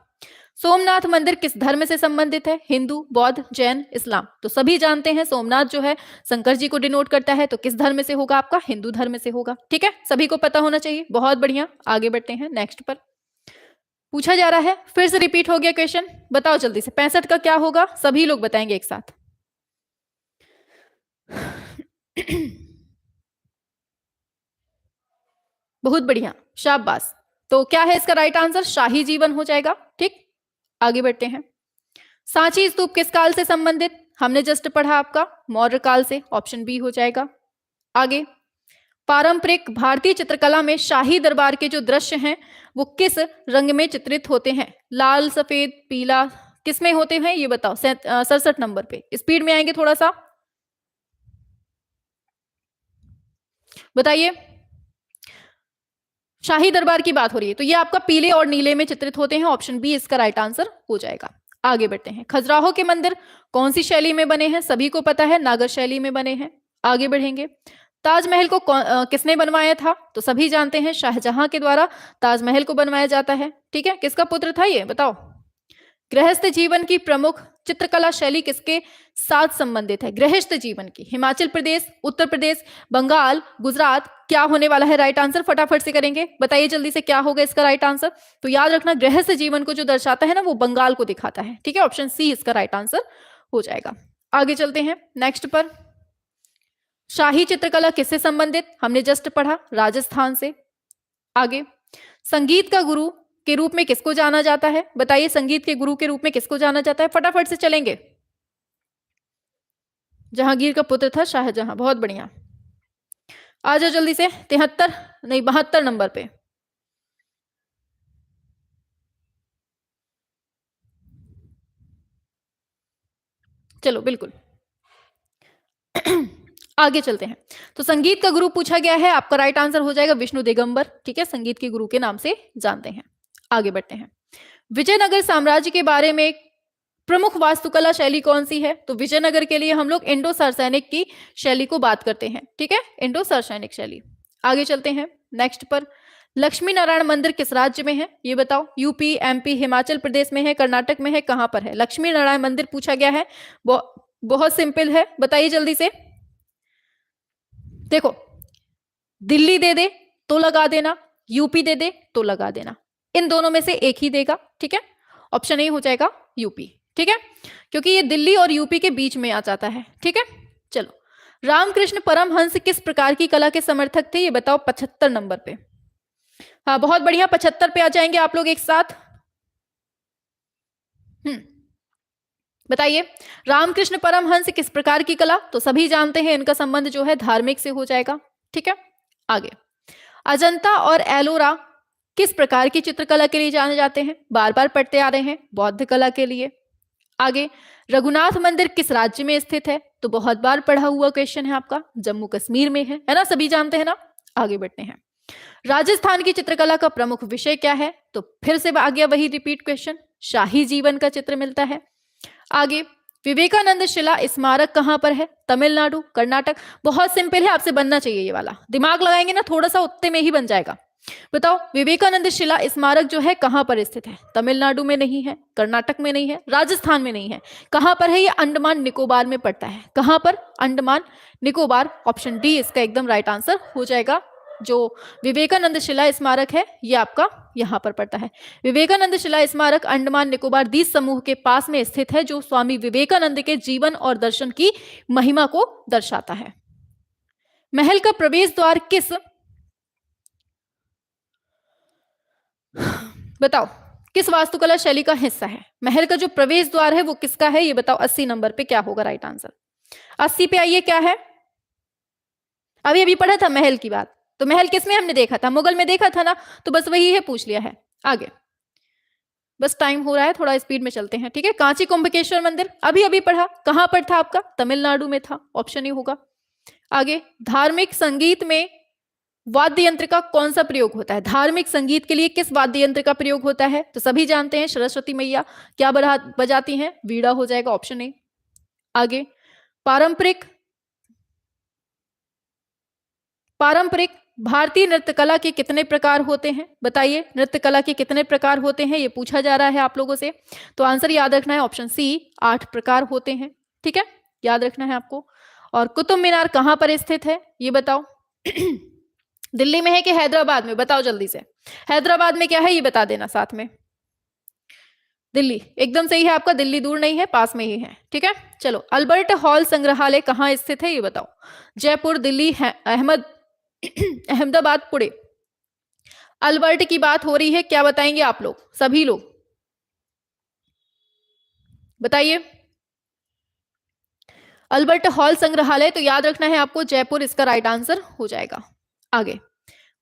सोमनाथ मंदिर किस धर्म से संबंधित है? हिंदू, बौद्ध, जैन, इस्लाम? तो सभी जानते हैं सोमनाथ जो है शंकर जी को डिनोट करता है, तो किस धर्म से होगा आपका? हिंदू धर्म से होगा। ठीक है, सभी को पता होना चाहिए। बहुत बढ़िया, आगे बढ़ते हैं नेक्स्ट पर। पूछा जा रहा है, फिर से रिपीट हो गया क्वेश्चन, बताओ जल्दी से। 65 का क्या होगा, सभी लोग बताएंगे एक साथ। बहुत बढ़िया, शाबाश। तो क्या है इसका राइट आंसर? शाही जीवन हो जाएगा। ठीक, आगे बढ़ते हैं। सांची स्तूप किस काल से संबंधित? हमने जस्ट पढ़ा आपका मौर्य काल से, ऑप्शन बी हो जाएगा। आगे, पारंपरिक भारतीय चित्रकला में शाही दरबार के जो दृश्य हैं वो किस रंग में चित्रित होते हैं? लाल, सफेद, पीला, किस में होते हैं ये बताओ। 67 नंबर पे, स्पीड में आएंगे थोड़ा सा, बताइए। शाही दरबार की बात हो रही है, तो ये आपका पीले और नीले में चित्रित होते हैं। ऑप्शन बी इसका राइट आंसर हो जाएगा। आगे बढ़ते हैं। खजुराहो के मंदिर कौन सी शैली में बने हैं? सभी को पता है, नागर शैली में बने हैं। आगे बढ़ेंगे। ताजमहल को किसने बनवाया था? तो सभी जानते हैं शाहजहां के द्वारा ताजमहल को बनवाया जाता है। ठीक है, किसका पुत्र था ये बताओ। गृहस्थ जीवन की प्रमुख चित्रकला शैली किसके साथ संबंधित है? गृहस्थ जीवन की, हिमाचल प्रदेश, उत्तर प्रदेश, बंगाल, गुजरात? क्या होने वाला है राइट आंसर? फटाफट से करेंगे, बताइए जल्दी से क्या होगा इसका राइट आंसर। तो याद रखना गृहस्थ जीवन को जो दर्शाता है ना वो बंगाल को दिखाता है। ठीक है, ऑप्शन सी इसका राइट आंसर हो जाएगा। आगे चलते हैं नेक्स्ट पर। शाही चित्रकला किससे संबंधित? हमने जस्ट पढ़ा राजस्थान से। आगे, संगीत का गुरु के रूप में किसको जाना जाता है? बताइए, संगीत के गुरु के रूप में किसको जाना जाता है? फटाफट से चलेंगे। जहांगीर का पुत्र था शाहजहां। बहुत बढ़िया, आ जाओ जल्दी से। 73 नहीं 72 नंबर पे। चलो बिल्कुल आगे चलते हैं। तो संगीत का गुरु पूछा गया है, आपका राइट आंसर हो जाएगा विष्णु दिगंबर। ठीक है, संगीत के गुरु के नाम से जानते हैं। आगे बढ़ते हैं। विजयनगर साम्राज्य के बारे में प्रमुख वास्तुकला शैली कौन सी है? तो विजयनगर के लिए हम लोग इंडो सरसैनिक की शैली को बात करते हैं। ठीक है, इंडो सरसैनिक शैली। आगे चलते हैं नेक्स्ट पर। लक्ष्मी नारायण मंदिर किस राज्य में है? ये बताओ। यूपी, एमपी, हिमाचल प्रदेश में है, कर्नाटक में है, कहां पर है? लक्ष्मी नारायण मंदिर पूछा गया है। बहुत सिंपल है, बताइए जल्दी से। देखो, दिल्ली दे दे तो लगा देना, यूपी दे दे तो लगा देना, इन दोनों में से एक ही देगा। ठीक है, ऑप्शन ए हो जाएगा यूपी। ठीक है, क्योंकि ये दिल्ली और यूपी के बीच में आ जाता है। ठीक है, चलो। रामकृष्ण परमहंस किस प्रकार की कला के समर्थक थे? ये बताओ 75 नंबर पे। हाँ बहुत बढ़िया, 75 पे आ जाएंगे आप लोग एक साथ। बताइए, रामकृष्ण परमहंस किस प्रकार की कला? तो सभी जानते हैं इनका संबंध जो है धार्मिक से हो जाएगा। ठीक है, आगे। अजंता और एलोरा किस प्रकार की चित्रकला के लिए जाने जाते हैं? बार बार पढ़ते आ रहे हैं, बौद्ध कला के लिए। आगे, रघुनाथ मंदिर किस राज्य में स्थित है? तो बहुत बार पढ़ा हुआ क्वेश्चन है आपका, जम्मू कश्मीर में है ना, सभी जानते हैं ना। आगे बढ़ते हैं। राजस्थान की चित्रकला का प्रमुख विषय क्या है? तो फिर से आ गया वही रिपीट क्वेश्चन, शाही जीवन का चित्र मिलता है। आगे, विवेकानंद शिला स्मारक कहां पर है? तमिलनाडु, कर्नाटक? बहुत सिंपल है, आपसे बनना चाहिए ये वाला, दिमाग लगाएंगे ना थोड़ा सा उतने में ही बन जाएगा। बताओ, विवेकानंद शिला स्मारक जो है कहां पर स्थित है? तमिलनाडु में नहीं है, कर्नाटक में नहीं है, राजस्थान में नहीं है, कहां पर है? ये अंडमान निकोबार में पड़ता है। कहां पर? अंडमान निकोबार। ऑप्शन डी इसका एकदम राइट आंसर हो जाएगा। जो विवेकानंद शिला स्मारक है ये आपका यहां पर पड़ता है। विवेकानंद शिला स्मारक अंडमान निकोबार द्वीप समूह के पास में स्थित है, जो स्वामी विवेकानंद के जीवन और दर्शन की महिमा को दर्शाता है। महल का प्रवेश द्वार किस, बताओ, किस वास्तुकला शैली का हिस्सा है? महल का जो प्रवेश द्वार है वो किसका है? ये बताओ 80 नंबर पे क्या होगा राइट आंसर? 80 पे आइए, क्या है? अभी अभी पढ़ा था महल की बात, तो महल किस में हमने देखा था? मुगल में देखा था ना, तो बस वही है, पूछ लिया है। आगे, बस टाइम हो रहा है, थोड़ा स्पीड में चलते हैं। ठीक है, कांची कुंभकेश्वर मंदिर अभी अभी पढ़ा, कहां पर था आपका? तमिलनाडु में था, ऑप्शन ही होगा। आगे, धार्मिक संगीत में वाद्य यंत्र का कौन सा प्रयोग होता है? धार्मिक संगीत के लिए किस वाद्य यंत्र का प्रयोग होता है? तो सभी जानते हैं, सरस्वती मैया क्या बजाती हैं? वीणा हो जाएगा, ऑप्शन ए। आगे, पारंपरिक भारतीय नृत्य कला के कितने प्रकार होते हैं? बताइए, नृत्य कला के कितने प्रकार होते हैं, ये पूछा जा रहा है आप लोगों से। तो आंसर याद रखना है, ऑप्शन सी, 8 प्रकार होते हैं। ठीक है, याद रखना है आपको। और कुतुब मीनार कहां पर स्थित है? ये बताओ दिल्ली में है कि हैदराबाद में? बताओ जल्दी से, हैदराबाद में क्या है ये बता देना साथ में। दिल्ली एकदम सही है आपका, दिल्ली दूर नहीं है, पास में ही है। ठीक है, चलो। अल्बर्ट हॉल संग्रहालय कहां स्थित है? ये बताओ। जयपुर, दिल्ली, अहमदाबाद, पुणे? अल्बर्ट की बात हो रही है, क्या बताएंगे आप लोग, सभी लोग बताइए। अल्बर्ट हॉल संग्रहालय, तो याद रखना है आपको, जयपुर इसका राइट आंसर हो जाएगा। आगे,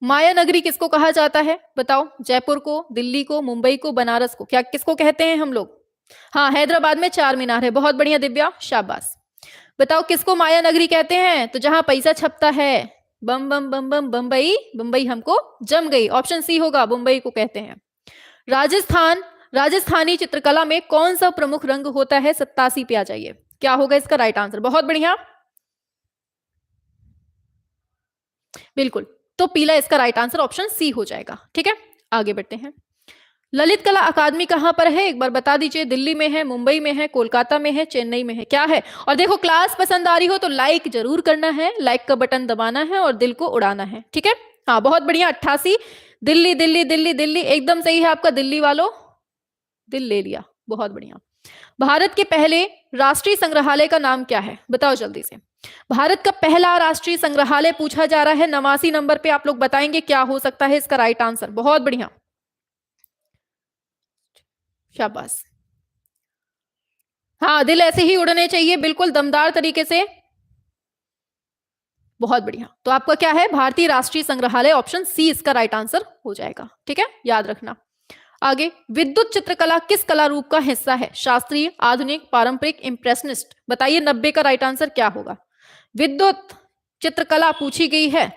माया नगरी किसको कहा जाता है? बताओ, जयपुर को, दिल्ली को, मुंबई को, बनारस को? क्या किसको कहते हैं हम लोग? हाँ, हैदराबाद में 4 मीनार है। बहुत बढ़िया दिव्या, शाबाश। बताओ किसको माया नगरी कहते हैं? तो जहां पैसा छपता है, बम बम बम बम बम्बई, बम्बई हमको जम गई, ऑप्शन सी होगा, मुंबई को कहते हैं। राजस्थानी चित्रकला में कौन सा प्रमुख रंग होता है? 87 पे आ जाइए, क्या होगा इसका राइट आंसर? बहुत बढ़िया, बिल्कुल, तो पीला इसका राइट आंसर ऑप्शन सी हो जाएगा। ठीक है, आगे बढ़ते हैं। ललित कला अकादमी कहां पर है? एक बार बता दीजिए, दिल्ली में है, मुंबई में है, कोलकाता में है, चेन्नई में है? क्या है? और देखो, क्लास पसंद आ रही हो तो लाइक जरूर करना है, लाइक का बटन दबाना है और दिल को उड़ाना है। ठीक है, हाँ बहुत बढ़िया, 88, दिल्ली दिल्ली दिल्ली दिल्ली, एकदम सही है आपका, दिल्ली वालों दिल ले लिया, बहुत बढ़िया। भारत के पहले राष्ट्रीय संग्रहालय का नाम क्या है? बताओ जल्दी से। भारत का पहला राष्ट्रीय संग्रहालय पूछा जा रहा है, 89 नंबर पे आप लोग बताएंगे क्या हो सकता है इसका राइट आंसर? बहुत बढ़िया, शाबाश। हाँ, दिल ऐसे ही उड़ने चाहिए, बिल्कुल दमदार तरीके से, बहुत बढ़िया। तो आपका क्या है? भारतीय राष्ट्रीय संग्रहालय, ऑप्शन सी इसका राइट आंसर हो जाएगा। ठीक है, याद रखना। आगे, विद्युत चित्रकला किस कला रूप का हिस्सा है? शास्त्रीय, आधुनिक, पारंपरिक, इंप्रेशनिस्ट। बताइए 90 का राइट आंसर क्या होगा? विद्युत चित्रकला पूछी गई है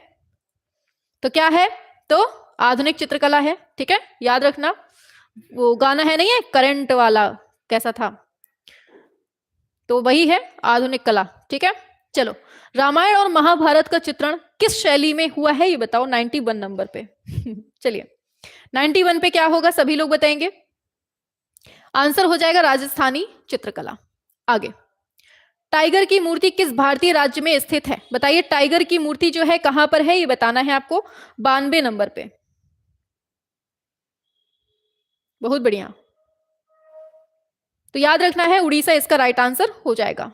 तो क्या है? तो आधुनिक चित्रकला है। ठीक है, याद रखना। वो गाना है नहीं है करंट वाला, कैसा था, तो वही है आधुनिक कला। ठीक है, चलो, रामायण और महाभारत का चित्रण किस शैली में हुआ है ये बताओ 91 नंबर पे। चलिए 91 पे क्या होगा सभी लोग बताएंगे? आंसर हो जाएगा राजस्थानी चित्रकला। आगे, टाइगर की मूर्ति किस भारतीय राज्य में स्थित है? बताइए टाइगर की मूर्ति जो है कहां पर है ये बताना है आपको 92 नंबर पे। बहुत बढ़िया, तो याद रखना है उड़ीसा इसका राइट आंसर हो जाएगा।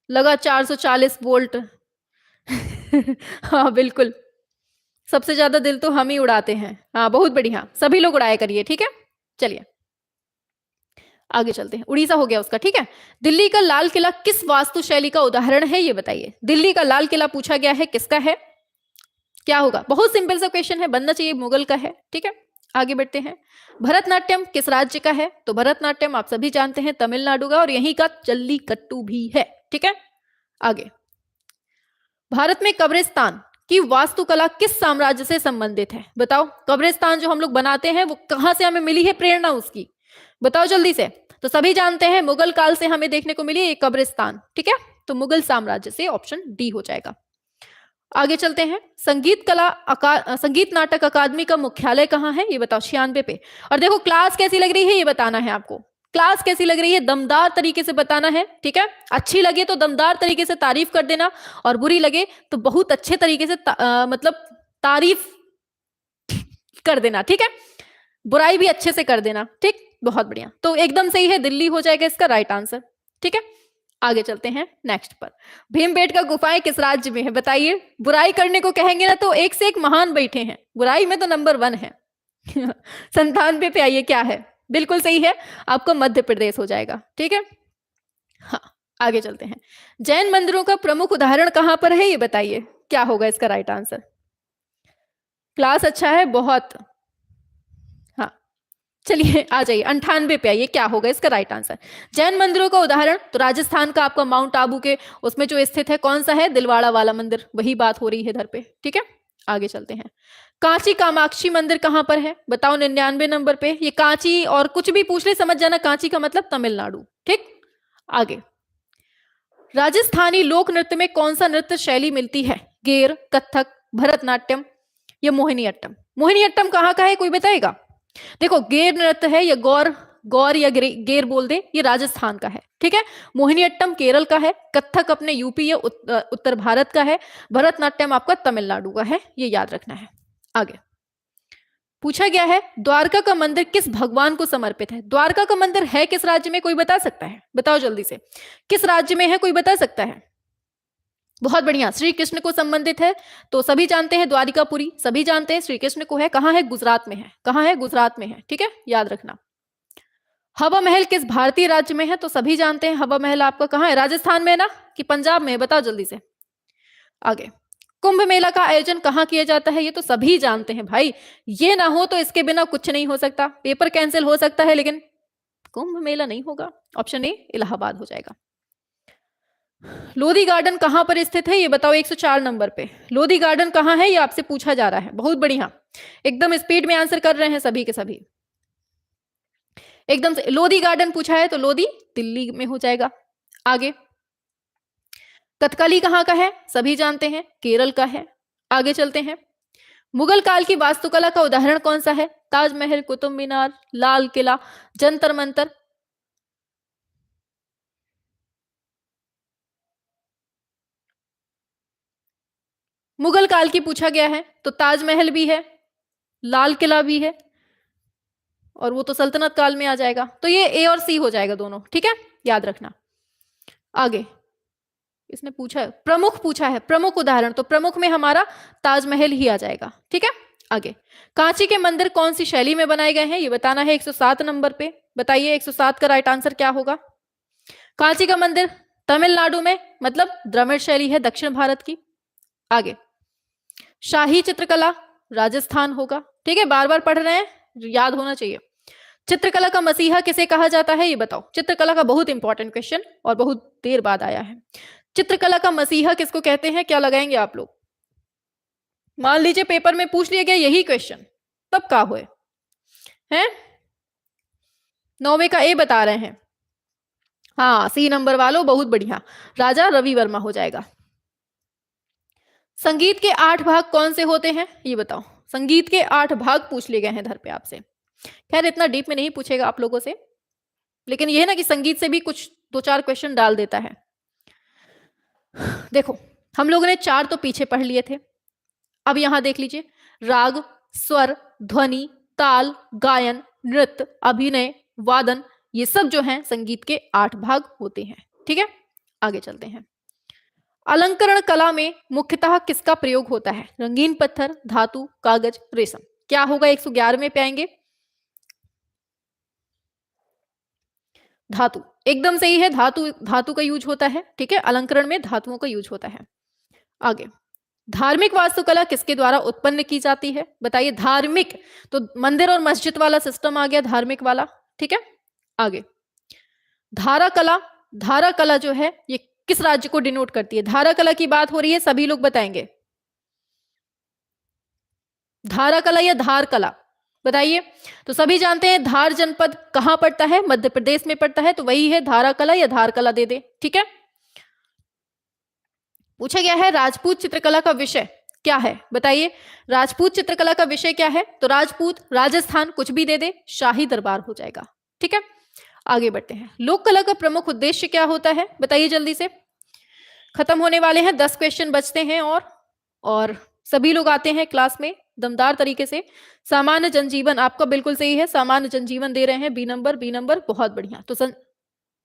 लगा 440 वोल्ट। हाँ बिल्कुल, सबसे ज्यादा दिल तो हम ही उड़ाते हैं। हाँ बहुत बढ़िया, सभी लोग उड़ाया करिए। ठीक है, चलिए आगे चलते हैं। उड़ीसा हो गया उसका। ठीक है, दिल्ली का लाल किला किस वास्तुशैली का उदाहरण है ये बताइए? दिल्ली का लाल किला पूछा गया है, किसका है? क्या होगा? बहुत सिंपल सा क्वेश्चन है, बनना चाहिए मुगल का है। ठीक है, आगे बढ़ते हैं। भरतनाट्यम किस राज्य का है? तो भरतनाट्यम आप सभी जानते हैं तमिलनाडु का, और यहीं का जल्लीकट्टू भी है। ठीक है, आगे, भारत में कब्रिस्तान की वास्तुकला किस साम्राज्य से संबंधित है? बताओ, कब्रिस्तान जो हम लोग बनाते हैं वो कहां से हमें मिली है प्रेरणा उसकी? बताओ जल्दी से। तो सभी जानते हैं मुगल काल से हमें देखने को मिली एक कब्रिस्तान। ठीक है, तो मुगल साम्राज्य से, ऑप्शन डी हो जाएगा। आगे चलते हैं। संगीत नाटक अकादमी का मुख्यालय कहां है ये बताओ 96 पे। और देखो क्लास कैसी लग रही है ये बताना है आपको। क्लास कैसी लग रही है दमदार तरीके से बताना है। ठीक है, अच्छी लगे तो दमदार तरीके से तारीफ कर देना, और बुरी लगे तो बहुत अच्छे तरीके से मतलब तारीफ कर देना। ठीक है, बुराई भी अच्छे से कर देना। ठीक, बहुत बढ़िया, तो एकदम सही है, दिल्ली हो जाएगा इसका राइट आंसर। ठीक है, आगे चलते हैं नेक्स्ट पर। भीमबेटका गुफाएं किस राज्य में है? बताइए, बुराई करने को कहेंगे ना तो एक से एक महान बैठे हैं, बुराई में तो नंबर 1 है। 97 पे आइए, क्या है? बिल्कुल सही है, आपको मध्य प्रदेश हो जाएगा। ठीक है, हाँ आगे चलते हैं। जैन मंदिरों का प्रमुख उदाहरण कहां पर है ये बताइए, क्या होगा इसका राइट आंसर? क्लास अच्छा है बहुत। हाँ चलिए आ जाइए 98 पे आइए, क्या होगा इसका राइट आंसर? जैन मंदिरों का उदाहरण तो राजस्थान का आपका माउंट आबू के उसमें जो स्थित है कौन सा है? दिलवाड़ा वाला मंदिर, वही बात हो रही है इधर पे। ठीक है, आगे चलते हैं। कांची कामाक्षी मंदिर कहां पर है? बताओ 99 नंबर पे। ये कांची और कुछ भी पूछ ले समझ जाना, कांची का मतलब तमिलनाडु। ठीक, आगे, राजस्थानी लोक नृत्य में कौन सा नृत्य शैली मिलती है? गेर, कथक, भरतनाट्यम या मोहिनीअट्टम? मोहिनीअट्टम कहाँ का है कोई बताएगा? देखो गेर नृत्य है, या गौर या गेर बोल दे, ये राजस्थान का है। ठीक है, मोहिनीअट्टम केरल का है, कथक अपने यूपी या उत्तर भारत का है, भरतनाट्यम आपका तमिलनाडु का है, ये याद रखना है। आगे पूछा गया है, द्वारका का मंदिर किस भगवान को समर्पित है? द्वारका का मंदिर है किस राज्य में, कोई बता सकता है? बताओ जल्दी से, किस राज्य में है, कोई बता सकता है? बहुत बढ़िया, श्री कृष्ण को संबंधित है, तो सभी जानते हैं द्वारिकापुरी, सभी जानते हैं श्री कृष्ण को है। कहां है? गुजरात में है। कहां है? गुजरात में है। ठीक है, याद रखना। हवा महल किस भारतीय राज्य में है? तो सभी जानते हैं हवा महल आपका कहां है? राजस्थान में है ना, कि पंजाब में है? बताओ जल्दी से। आगे, कुंभ मेला का आयोजन कहां किया जाता है? ये तो सभी जानते हैं भाई, ये ना हो तो इसके बिना कुछ नहीं हो सकता। पेपर कैंसिल हो सकता है लेकिन कुंभ मेला नहीं होगा। ऑप्शन ए इलाहाबाद हो जाएगा। लोधी गार्डन कहां पर स्थित है ये बताओ 104 नंबर पे। लोधी गार्डन कहां है ये आपसे पूछा जा रहा है। बहुत बढ़िया, एकदम स्पीड में आंसर कर रहे हैं सभी के सभी, एकदम से। लोधी गार्डन पूछा है तो लोधी दिल्ली में हो जाएगा। आगे, कथकली कहां का है? सभी जानते हैं केरल का है। आगे चलते हैं। मुगल काल की वास्तुकला का उदाहरण कौन सा है? ताजमहल, कुतुब मीनार, लाल किला, जंतर मंतर। मुगल काल की पूछा गया है तो ताजमहल भी है, लाल किला भी है, और वो तो सल्तनत काल में आ जाएगा, तो ये ए और सी हो जाएगा दोनों। ठीक है, याद रखना। आगे इसने पूछा है, प्रमुख पूछा है, प्रमुख उदाहरण, तो प्रमुख में हमारा ताजमहल ही आ जाएगा। ठीक है, आगे, कांची के मंदिर कौन सी शैली में बनाए गए हैं ये बताना है 107 नंबर पे। बताइए 107 का राइट आंसर क्या होगा? कांची का मंदिर तमिलनाडु में, मतलब द्रविड़ शैली है दक्षिण भारत की। आगे, शाही चित्रकला राजस्थान होगा। ठीक है, बार बार पढ़ रहे हैं, याद होना चाहिए। चित्रकला का मसीहा किसे कहा जाता है ये बताओ। चित्रकला का बहुत इंपॉर्टेंट क्वेश्चन और बहुत देर बाद आया है। चित्रकला का मसीहा किसको कहते हैं, क्या लगाएंगे आप लोग? मान लीजिए पेपर में पूछ लिया गया यही क्वेश्चन, तब क्या हुए हैं? 9वें का ए बता रहे हैं। हाँ, सी नंबर वालों, बहुत बढ़िया, राजा रवि वर्मा हो जाएगा। संगीत के 8 भाग कौन से होते हैं ये बताओ। संगीत के 8 भाग पूछ लिए गए हैं इधर पे आपसे। खैर इतना डीप में नहीं पूछेगा आप लोगों से, लेकिन यह ना कि संगीत से भी कुछ 2-4 क्वेश्चन डाल देता है। देखो हम लोगों ने 4 तो पीछे पढ़ लिए थे, अब यहां देख लीजिए, राग, स्वर, ध्वनि, ताल, गायन, नृत्य, अभिनय, वादन, ये सब जो हैं संगीत के 8 भाग होते हैं। ठीक है, आगे चलते हैं। अलंकरण कला में मुख्यतः किसका प्रयोग होता है? रंगीन पत्थर, धातु, कागज, रेशम। क्या होगा? 111 पे आएंगे। धातु, एकदम सही है, धातु का यूज होता है। ठीक है, अलंकरण में धातुओं का यूज होता है। आगे, धार्मिक वास्तुकला किसके द्वारा उत्पन्न की जाती है? बताइए। धार्मिक तो मंदिर और मस्जिद वाला सिस्टम आ गया, धार्मिक वाला। ठीक है, आगे, धारा कला। धारा कला जो है ये किस राज्य को डिनोट करती है? धारा कला की बात हो रही है, सभी लोग बताएंगे। धारा कला या धार कला, बताइए। तो सभी जानते हैं धार जनपद कहां पड़ता है? मध्य प्रदेश में पड़ता है, तो वही है धारा कला या धार कला दे दे। ठीक है, पूछा गया है राजपूत चित्रकला का विषय क्या है? बताइए, राजपूत चित्रकला का विषय क्या है? तो राजपूत, राजस्थान, कुछ भी दे दे, शाही दरबार हो जाएगा। ठीक है, आगे बढ़ते हैं। लोक कला का प्रमुख उद्देश्य क्या होता है? बताइए जल्दी से, खत्म होने वाले हैं, 10 क्वेश्चन बचते हैं और सभी लोग आते हैं क्लास में दमदार तरीके से। सामान्य जनजीवन आपका बिल्कुल सही है, सामान्य जनजीवन दे रहे हैं, बी नंबर, बहुत बढ़िया। तो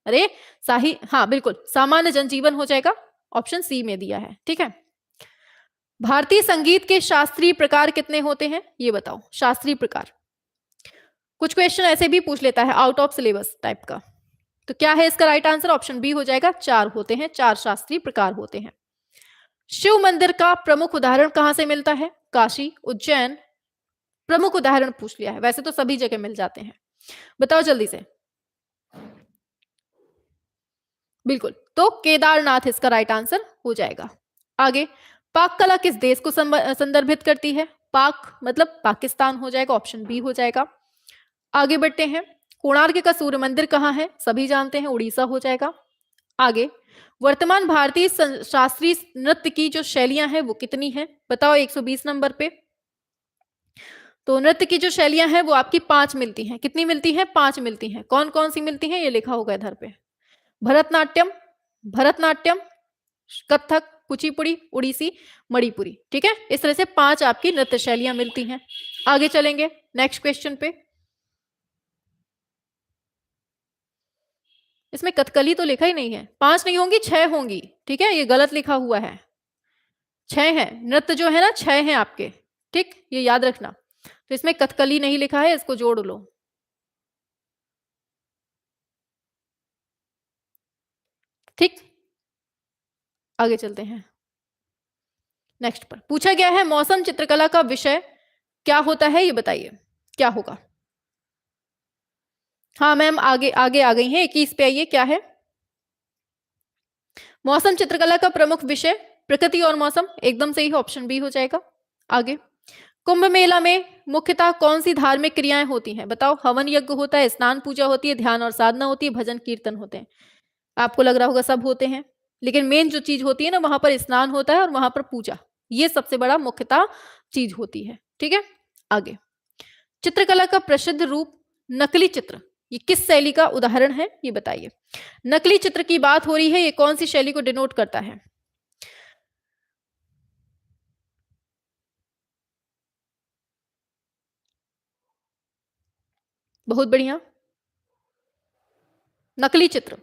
अरे साही, हाँ बिल्कुल, सामान्य जनजीवन हो जाएगा, ऑप्शन सी में दिया है। ठीक है, भारतीय संगीत के शास्त्रीय प्रकार कितने होते हैं ये बताओ। शास्त्रीय प्रकार, कुछ क्वेश्चन ऐसे भी पूछ लेता है आउट ऑफ सिलेबस टाइप का, तो क्या है इसका राइट आंसर? ऑप्शन बी हो जाएगा, 4 होते हैं, 4 शास्त्रीय प्रकार होते हैं। शिव मंदिर का प्रमुख उदाहरण कहां से मिलता है? काशी, उज्जैन, प्रमुख उदाहरण पूछ लिया है, वैसे तो सभी जगह मिल जाते हैं, बताओ जल्दी से। बिल्कुल, तो केदारनाथ इसका राइट आंसर हो जाएगा। आगे, पाक कला किस देश को संदर्भित करती है? पाक मतलब पाकिस्तान हो जाएगा, ऑप्शन बी हो जाएगा। आगे बढ़ते हैं, कोणार्क का सूर्य मंदिर कहाँ है? सभी जानते हैं, उड़ीसा हो जाएगा। आगे, वर्तमान भारतीय शास्त्रीय नृत्य की जो शैलियां हैं वो कितनी हैं? बताओ 120 नंबर पे। तो नृत्य की जो शैलियां हैं वो आपकी 5 मिलती हैं। कितनी मिलती हैं? 5 मिलती हैं। कौन कौन सी मिलती हैं ये लिखा होगा इधर पे। भरतनाट्यम, कथक, कुचिपुड़ी, उड़ीसी, मणिपुरी। ठीक है, इस तरह से 5 आपकी नृत्य शैलियां मिलती हैं। आगे चलेंगे नेक्स्ट क्वेश्चन पे। इसमें कथकली तो लिखा ही नहीं है, 5 नहीं होंगी, 6 होंगी। ठीक है, ये गलत लिखा हुआ है, 6 है नृत्य जो है ना, 6 हैं आपके। ठीक, ये याद रखना। तो इसमें कथकली नहीं लिखा है, इसको जोड़ लो। ठीक, आगे चलते हैं नेक्स्ट पर। पूछा गया है मौसम चित्रकला का विषय क्या होता है ये बताइए, क्या होगा? हाँ मैम, आगे आगे आ गई हैं, 21 पे आइए। क्या है मौसम चित्रकला का प्रमुख विषय? प्रकृति और मौसम, एकदम सही, ऑप्शन बी हो जाएगा। आगे, कुंभ मेला में मुख्यतः कौन सी धार्मिक क्रियाएं होती हैं? बताओ। हवन यज्ञ होता है, स्नान पूजा होती है, ध्यान और साधना होती है, भजन कीर्तन होते हैं। आपको लग रहा होगा सब होते हैं, लेकिन मेन जो चीज होती है ना, वहां पर स्नान होता है और वहां पर पूजा, ये सबसे बड़ा मुख्यतः चीज होती है। ठीक है, आगे, चित्रकला का प्रसिद्ध रूप नकली चित्र, ये किस शैली का उदाहरण है ये बताइए। नकली चित्र की बात हो रही है, ये कौन सी शैली को डिनोट करता है? बहुत बढ़िया, नकली चित्र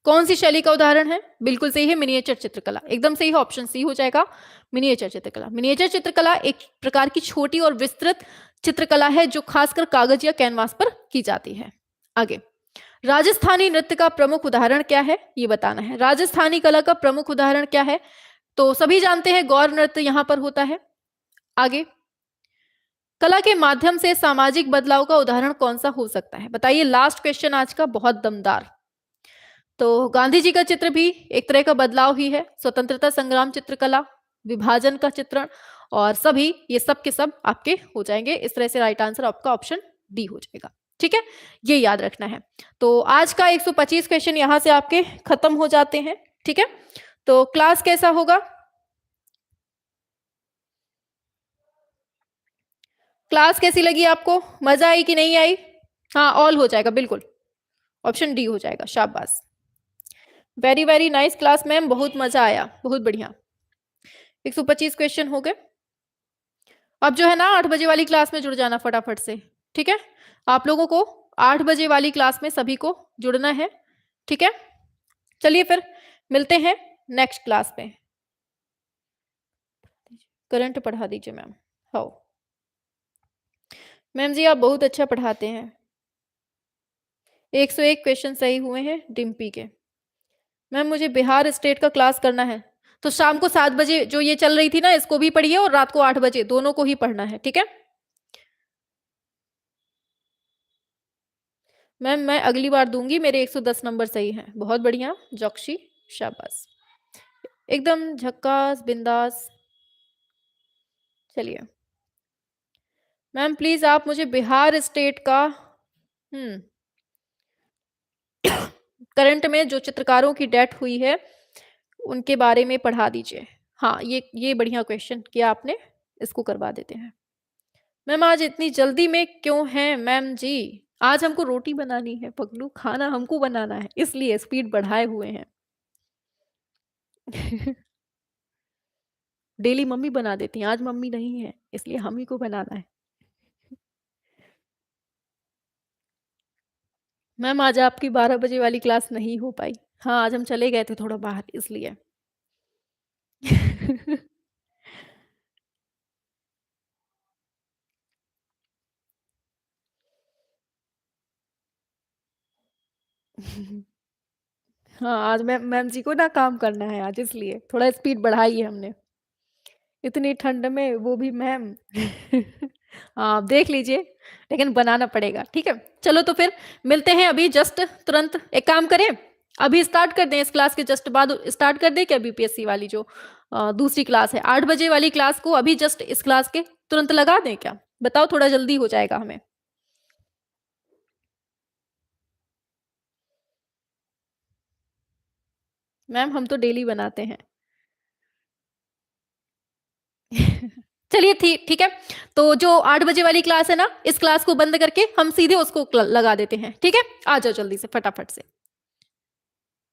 कौन सी शैली का उदाहरण है? बिल्कुल सही है, मिनिएचर चित्रकला, एकदम सही है, ऑप्शन सी हो जाएगा, मिनिएचर चित्रकला। मिनिएचर चित्रकला एक प्रकार की छोटी और विस्तृत चित्रकला है जो खासकर कागज या कैनवास पर की जाती है। आगे, राजस्थानी नृत्य का प्रमुख उदाहरण क्या है ये बताना है। राजस्थानी कला का प्रमुख उदाहरण क्या है? तो सभी जानते हैं गौर नृत्य यहां पर होता है। आगे, कला के माध्यम से सामाजिक बदलाव का उदाहरण कौन सा हो सकता है? बताइए, लास्ट क्वेश्चन आज का, बहुत दमदार। तो गांधी जी का चित्र भी एक तरह का बदलाव ही है, स्वतंत्रता संग्राम चित्रकला, विभाजन का चित्रण, और सभी ये सब के सब आपके हो जाएंगे। इस तरह से राइट आंसर आपका ऑप्शन डी हो जाएगा। ठीक है, ये याद रखना है। तो आज का 125 क्वेश्चन यहां से आपके खत्म हो जाते हैं। ठीक है, तो क्लास कैसा होगा? क्लास कैसी लगी आपको? मजा आई कि नहीं आई? हाँ, ऑल हो जाएगा, बिल्कुल ऑप्शन डी हो जाएगा। शाबाश, very very nice class ma'am, बहुत मजा आया, बहुत बढ़िया। 125 क्वेश्चन हो गए। अब जो है ना 8 बजे वाली क्लास में जुड़ जाना फटाफट से। ठीक है, आप लोगों को 8 बजे वाली क्लास में सभी को जुड़ना है। ठीक है, चलिए फिर मिलते हैं नेक्स्ट क्लास में। करंट पढ़ा दीजिए मैम। हाँ मैम जी, आप बहुत अच्छा पढ़ाते हैं। 101 क्वेश्चन सही हुए हैं डिम्पी के। मैम मुझे बिहार स्टेट का क्लास करना है, तो शाम को 7 बजे जो ये चल रही थी ना, इसको भी पढ़िए, और रात को 8 बजे दोनों को ही पढ़ना है। ठीक है मैम, मैं अगली बार दूंगी, मेरे 110 नंबर सही हैं। बहुत बढ़िया जॉक्शी, शाबाश, एकदम झक्कास बिंदास। चलिए मैम प्लीज आप मुझे बिहार स्टेट का करंट में जो चित्रकारों की डेथ हुई है उनके बारे में पढ़ा दीजिए। हाँ, ये बढ़िया क्वेश्चन किया आपने, इसको करवा देते हैं। मैम आज इतनी जल्दी में क्यों है मैम जी? आज हमको रोटी बनानी है पगलू, खाना हमको बनाना है, इसलिए स्पीड बढ़ाए हुए हैं। डेली मम्मी बना देती हैं, आज मम्मी नहीं है इसलिए हम ही को बनाना है। मैम आज आपकी 12 बजे वाली क्लास नहीं हो पाई। हाँ, आज हम चले गए थे थोड़ा बाहर, इसलिए। हाँ, आज मैम मैम जी को ना काम करना है आज, इसलिए थोड़ा स्पीड बढ़ाई है हमने, इतनी ठंड में, वो भी मैम। हाँ, आप देख लीजिए, लेकिन बनाना पड़ेगा। ठीक है, चलो तो फिर मिलते हैं अभी जस्ट तुरंत। एक काम करें, अभी स्टार्ट कर दें, इस क्लास के जस्ट बाद स्टार्ट कर दें क्या? बीपीएससी वाली जो दूसरी क्लास है 8 बजे वाली क्लास को अभी जस्ट इस क्लास के तुरंत लगा दें क्या? बताओ, थोड़ा जल्दी हो जाएगा हमें। मैम हम तो डेली बनाते हैं। चलिए ठीक ठीक है, तो जो 8 बजे वाली क्लास है ना, इस क्लास को बंद करके हम सीधे उसको लगा देते हैं। ठीक है, आ जाओ जल्दी से फटाफट से।